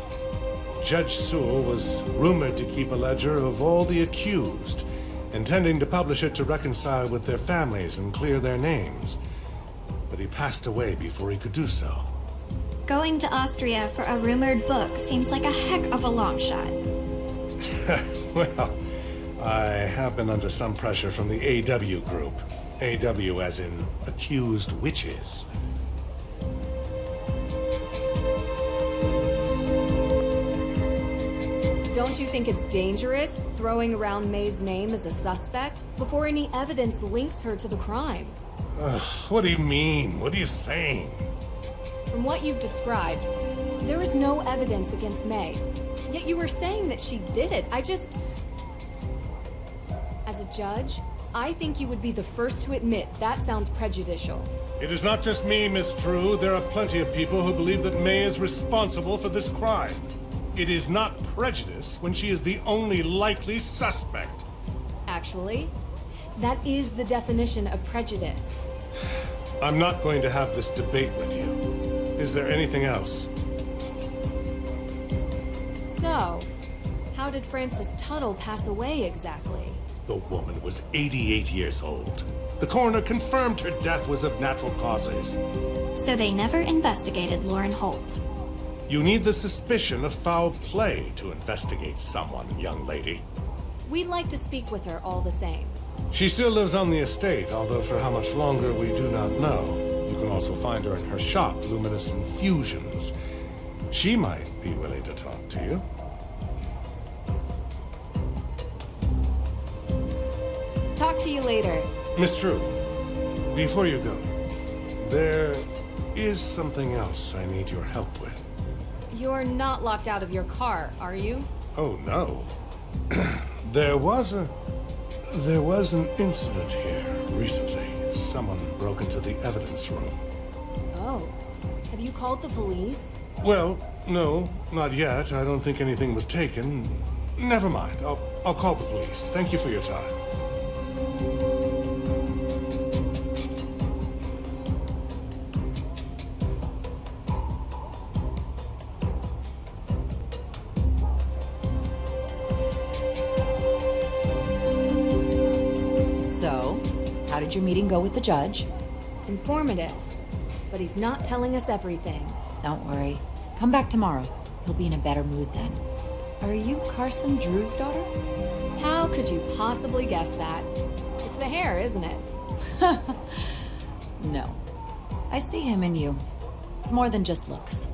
Judge Sewell was rumored to keep a ledger of all the accused, intending to publish it to reconcile with their families and clear their names. But he passed away before he could do so. Going to Austria for a rumored book seems like a heck of a long shot. Well, I have been under some pressure from the AW group. AW as in accused witches. Don't you think it's dangerous throwing around May's name as a suspect before any evidence links her to the crime? What do you mean? What are you saying? From what you've described, there is no evidence against May. Yet you were saying that she did it. As a judge, I think you would be the first to admit that sounds prejudicial. It is not just me, Miss True. There are plenty of people who believe that May is responsible for this crime. It is not prejudice when she is the only likely suspect. Actually, that is the definition of prejudice. I'm not going to have this debate with you. Is there anything else? So, how did Frances Tuttle pass away exactly? The woman was 88 years old. The coroner confirmed her death was of natural causes. So they never investigated Lauren Holt. You need the suspicion of foul play to investigate someone, young lady. We'd like to speak with her all the same. She still lives on the estate, although for how much longer we do not know. You can also find her in her shop, Luminous Infusions. She might be willing to talk to you. Talk to you later. Miss True, before you go, there is something else I need your help with. You're not locked out of your car, are you? Oh, no. There was an incident here recently. Someone broke into the evidence room. Oh. Have you called the police? Well, no, not yet. I don't think anything was taken. Never mind. I'll call the police. Thank you for your time. So, how did your meeting go with the judge? Informative. But he's not telling us everything. Don't worry. Come back tomorrow. He'll be in a better mood then. Are you Carson Drew's daughter? How could you possibly guess that? It's the hair, isn't it? No. I see him in you. It's more than just looks.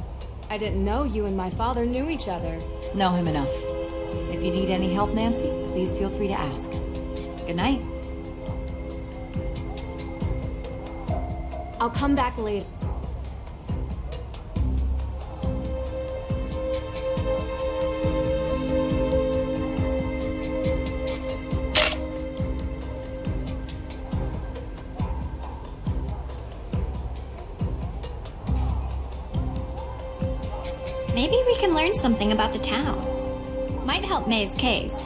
I didn't know you and my father knew each other. Know him enough. If you need any help, Nancy, please feel free to ask. Good night. I'll come back later. Maybe we can learn something about the town. Might help May's case.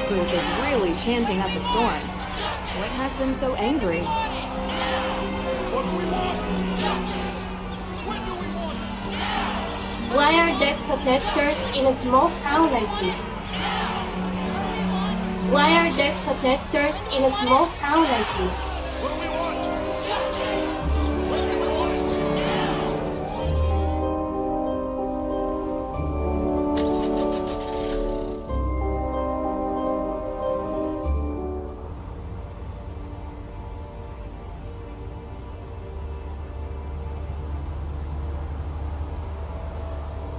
Group is really chanting up a storm. What has them so angry? What do we want? Justice! When do we want it? Why are there protesters in a small town like this? Why are there protesters in a small town like this? What do we want? Justice! When do we want it?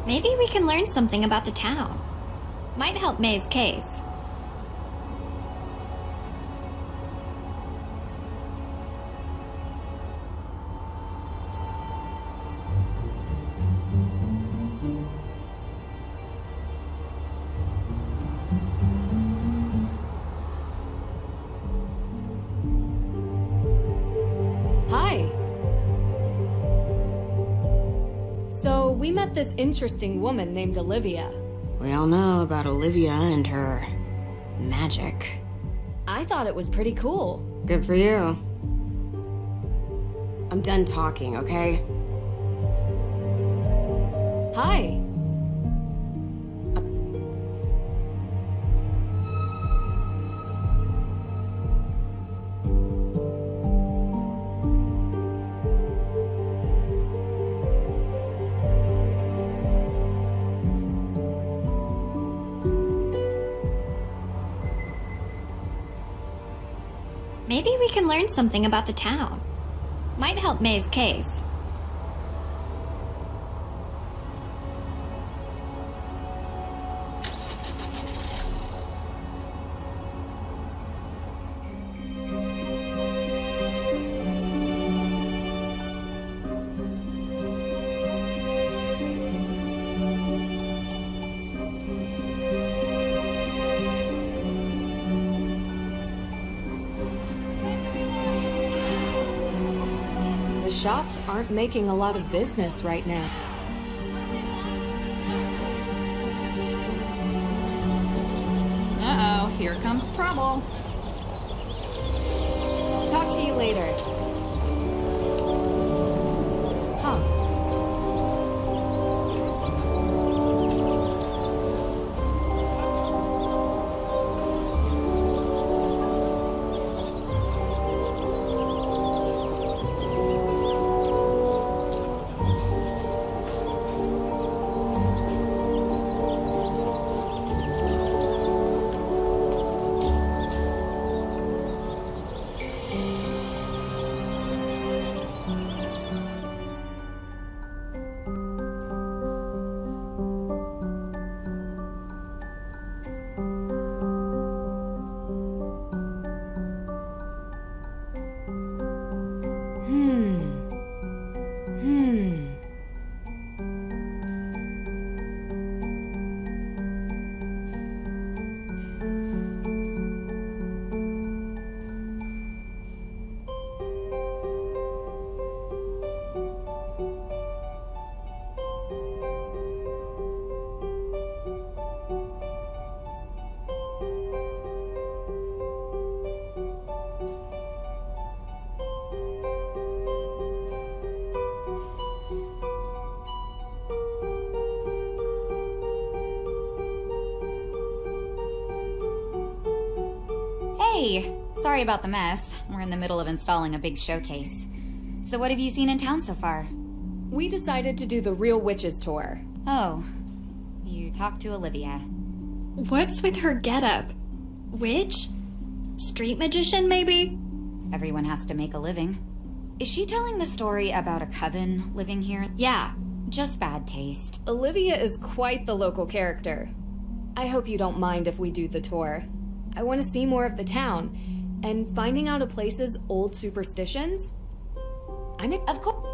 Maybe we can learn something about the town. Might help May's case. Hi. So, we met this interesting woman named Olivia. We all know about Olivia and her magic. I thought it was pretty cool. Good for you. I'm done talking, okay? Hi. Maybe we can learn something about the town. Might help May's case. The shops aren't making a lot of business right now. Uh-oh, here comes trouble. Talk to you later. Huh. Hey, sorry about the mess. We're in the middle of installing a big showcase. So what have you seen in town so far? We decided to do the Real Witches tour. Oh, you talked to Olivia. What's with her getup? Witch? Street magician, maybe? Everyone has to make a living. Is she telling the story about a coven living here? Yeah. Just bad taste. Olivia is quite the local character. I hope you don't mind if we do the tour. I want to see more of the town, and finding out a place's old superstitions. Of course.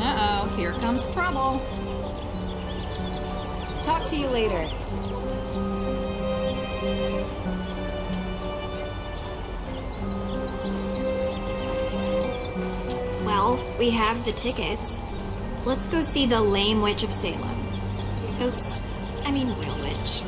Uh-oh, here comes trouble. Talk to you later. Well, we have the tickets. Let's go see the lame witch of Salem. Oops. I mean real witch.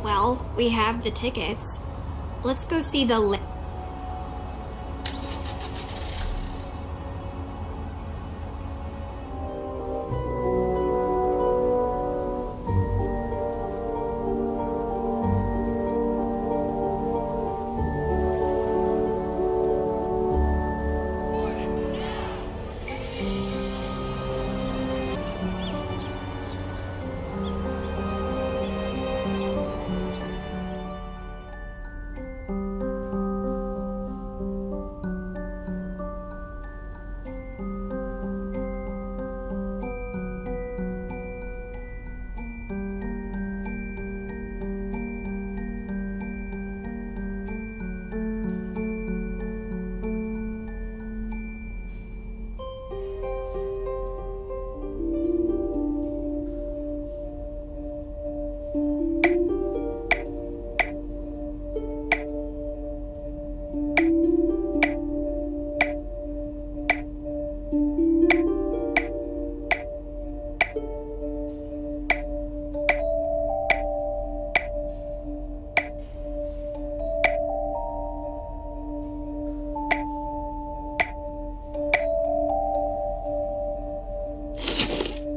Well, we have the tickets. Let's go see the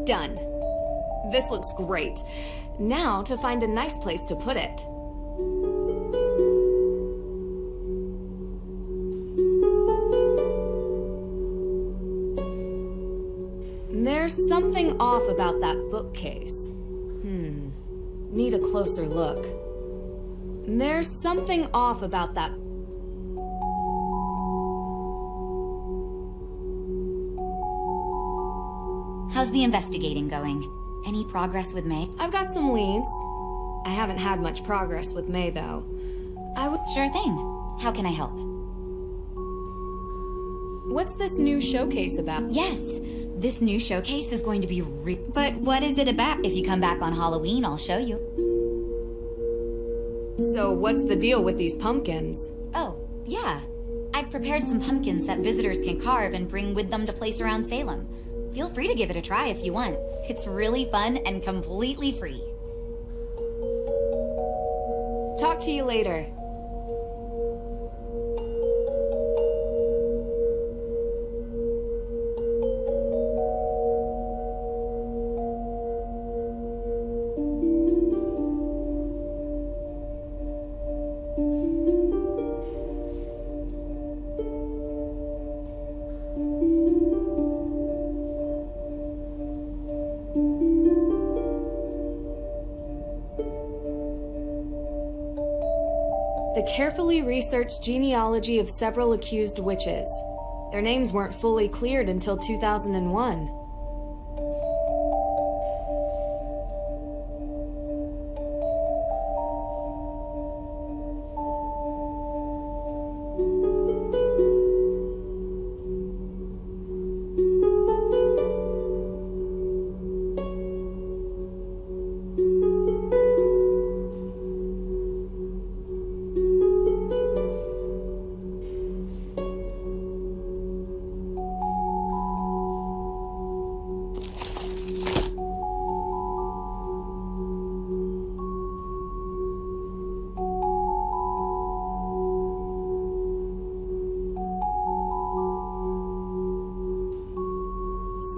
Done. This looks great. Now to find a nice place to put it. There's something off about that bookcase. Need a closer look. There's something off about that. How's the investigating going? Any progress with May? I've got some leads. I haven't had much progress with May, though. Sure thing. How can I help? What's this new showcase about? Yes, this new showcase is going to be But what is it about? If you come back on Halloween, I'll show you. So what's the deal with these pumpkins? Oh, yeah. I've prepared some pumpkins that visitors can carve and bring with them to place around Salem. Feel free to give it a try if you want. It's really fun and completely free. Talk to you later. The carefully researched genealogy of several accused witches. Their names weren't fully cleared until 2001.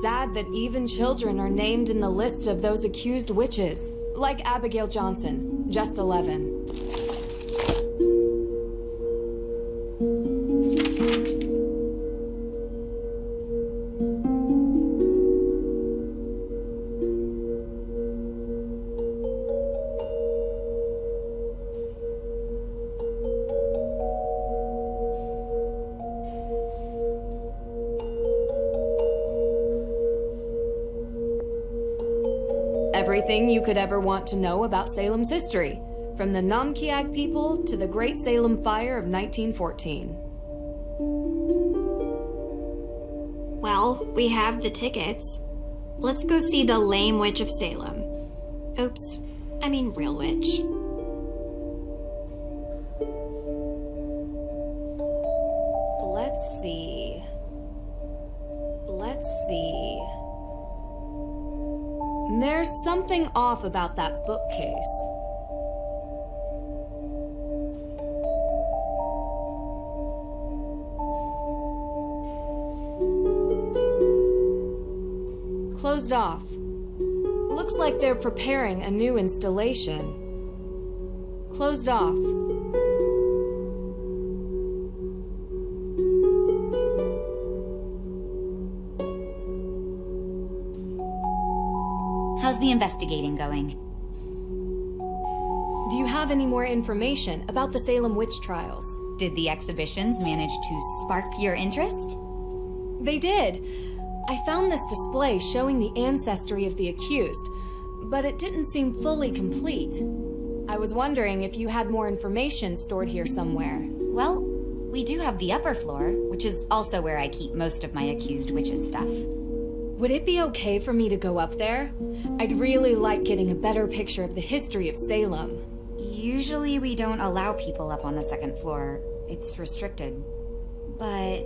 Sad that even children are named in the list of those accused witches, like Abigail Johnson, just 11. Everything you could ever want to know about Salem's history, from the Namkiag people to the Great Salem Fire of 1914. Well, we have the tickets. Let's go see the lame witch of Salem. Oops, I mean real witch. Let's see. There's something off about that bookcase. Closed off. Looks like they're preparing a new installation. Closed off. How's the investigating going? Do you have any more information about the Salem witch trials? Did the exhibitions manage to spark your interest? They did. I found this display showing the ancestry of the accused, but it didn't seem fully complete. I was wondering if you had more information stored here somewhere. Well, we do have the upper floor, which is also where I keep most of my accused witches stuff. Would it be okay for me to go up there? I'd really like getting a better picture of the history of Salem. Usually we don't allow people up on the second floor. It's restricted. But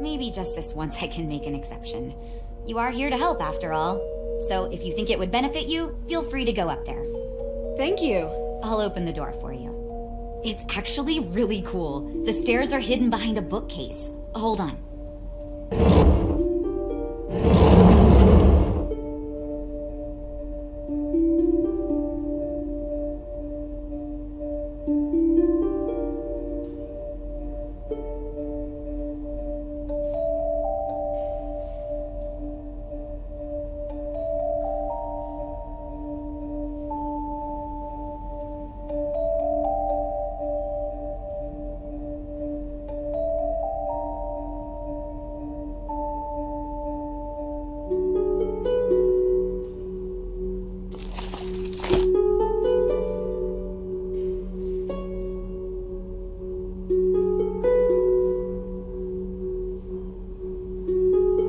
maybe just this once I can make an exception. You are here to help, after all. So if you think it would benefit you, feel free to go up there. Thank you. I'll open the door for you. It's actually really cool. The stairs are hidden behind a bookcase. Hold on.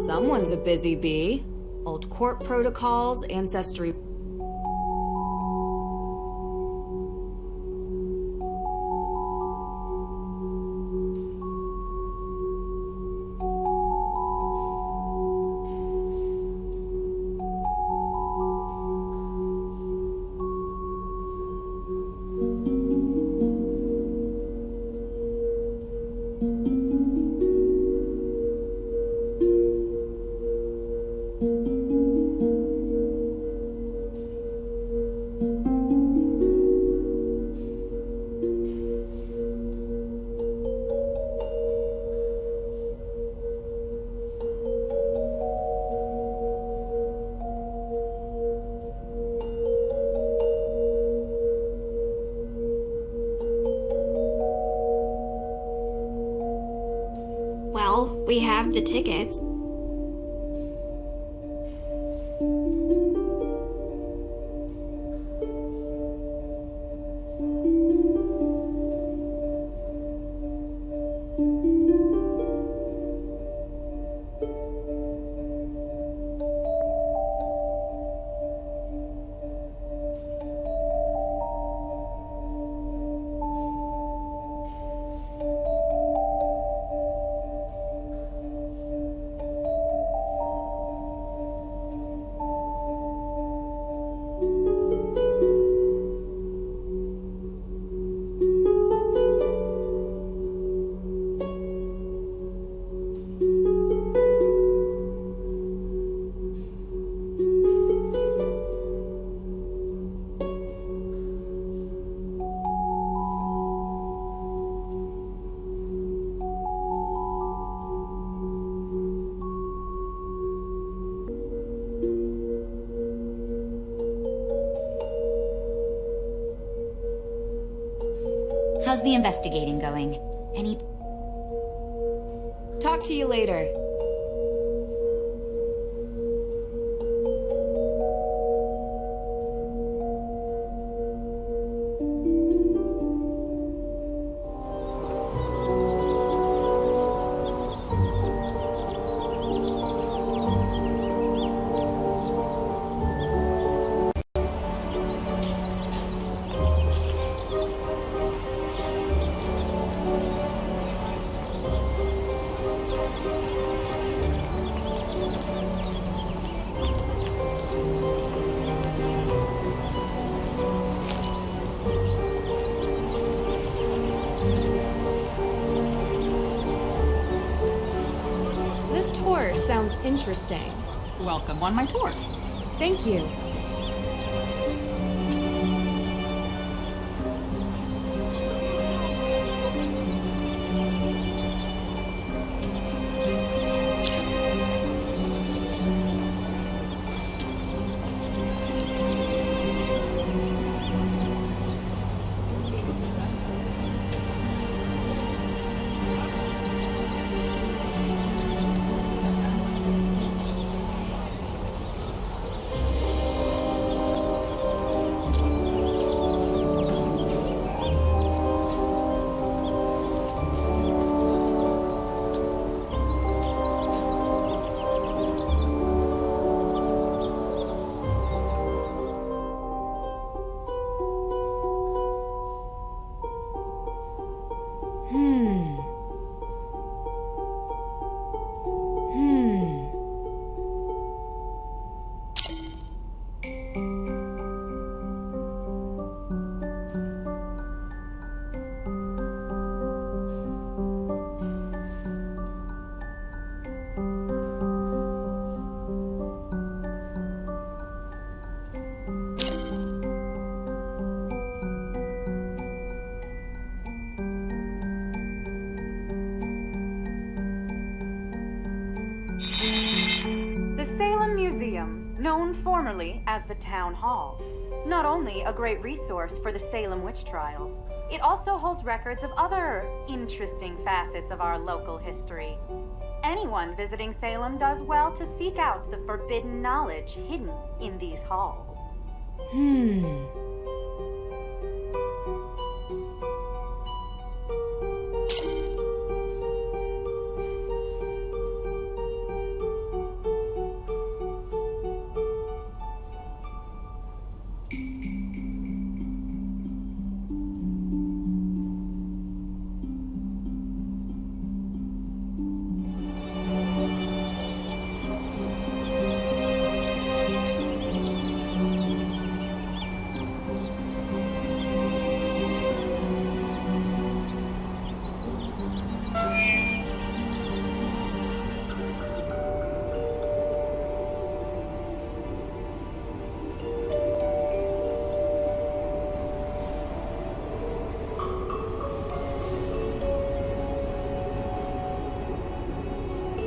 Someone's a busy bee. Old court protocols, ancestry. We have the tickets. How's the investigating going? Any... Talk to you later. Sounds interesting. Welcome on my tour. Thank you. The Salem Museum, known formerly as the Town Hall, not only a great resource for the Salem witch trials, it also holds records of other interesting facets of our local history. Anyone visiting Salem does well to seek out the forbidden knowledge hidden in these halls.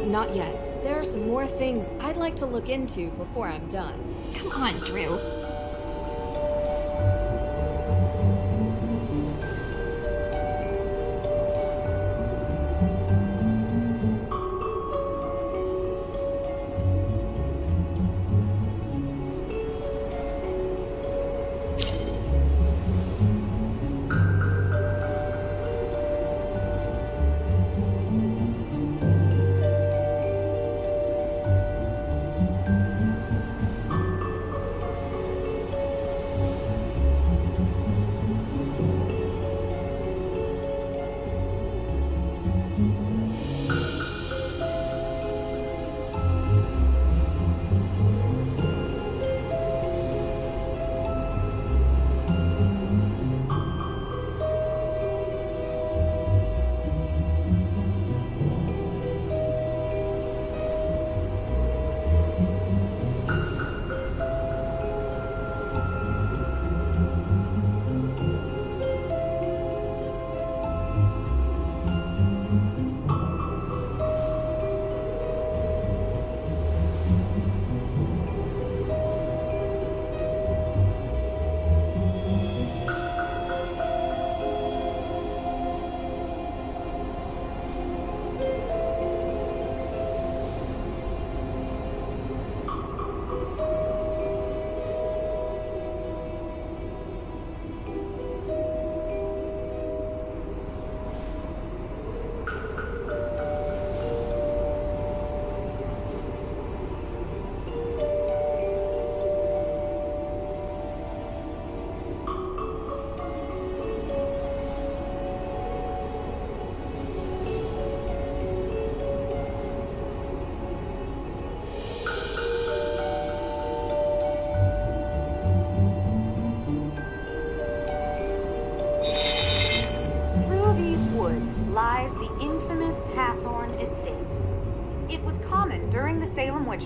Not yet. There are some more things I'd like to look into before I'm done. Come on, Drew.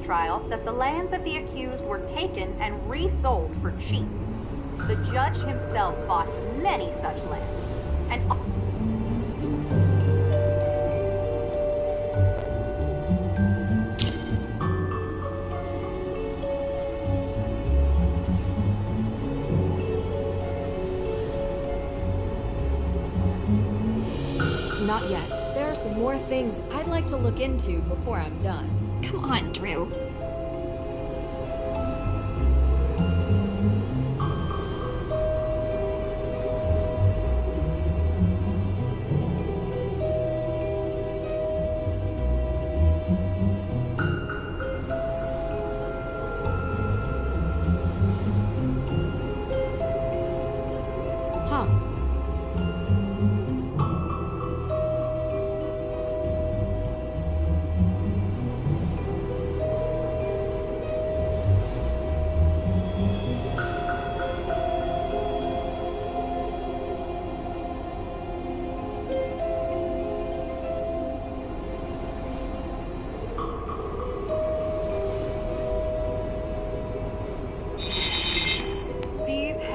trials that the lands of the accused were taken and resold for cheap. The judge himself bought many such lands, and Not yet. There are some more things I'd like to look into before I'm done. Come on, Drew. Huh.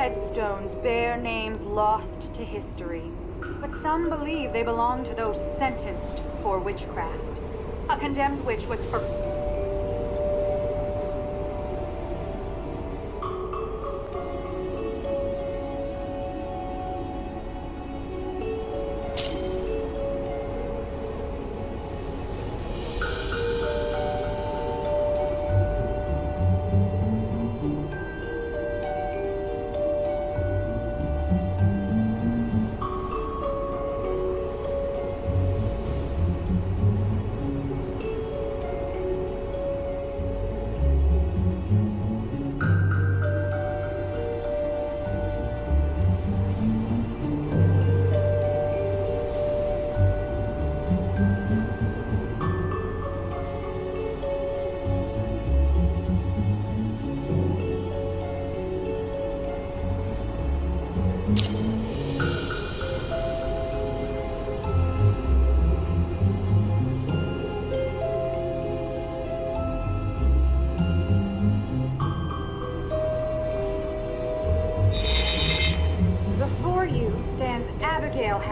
headstones bear names lost to history, but some believe they belong to those sentenced for witchcraft. A condemned witch was for...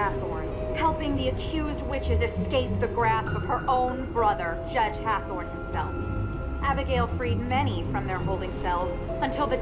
Hathorn, helping the accused witches escape the grasp of her own brother, Judge Hathorn himself. Abigail freed many from their holding cells until the...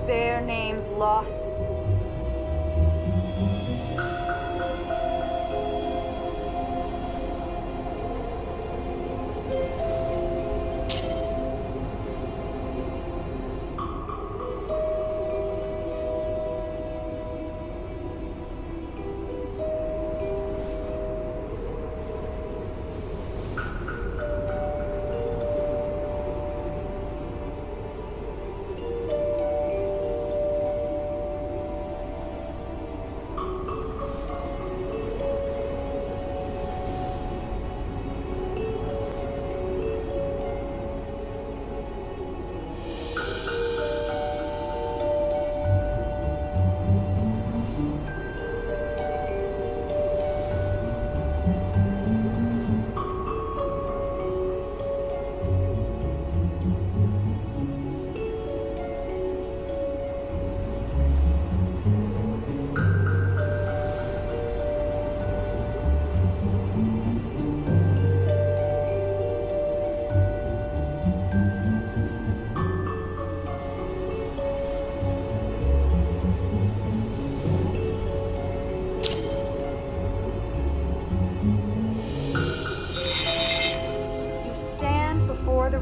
bear names lost.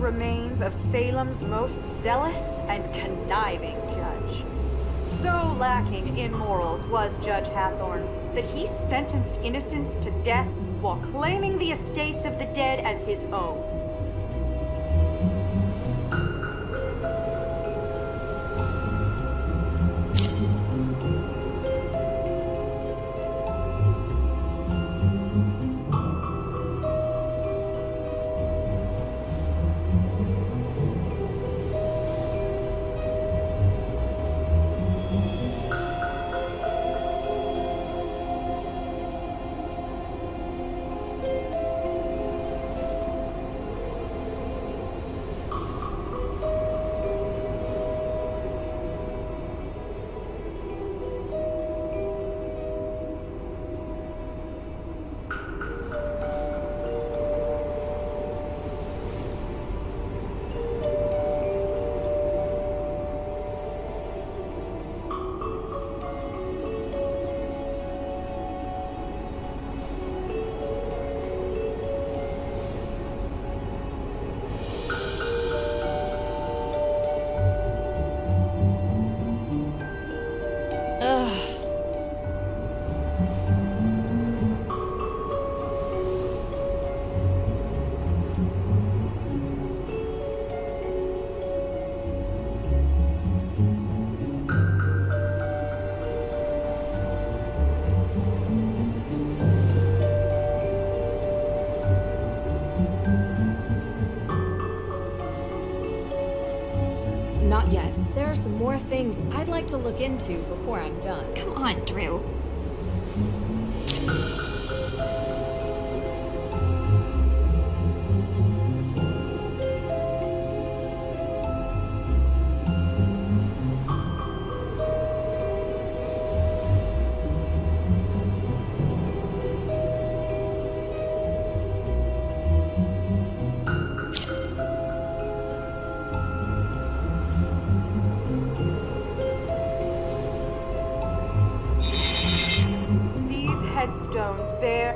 remains of Salem's most zealous and conniving judge. So lacking in morals was Judge Hathorn that he sentenced innocents to death while claiming the estates of the dead as his own. Not yet. There are some more things I'd like to look into before I'm done. Come on, Drew. Headstones bear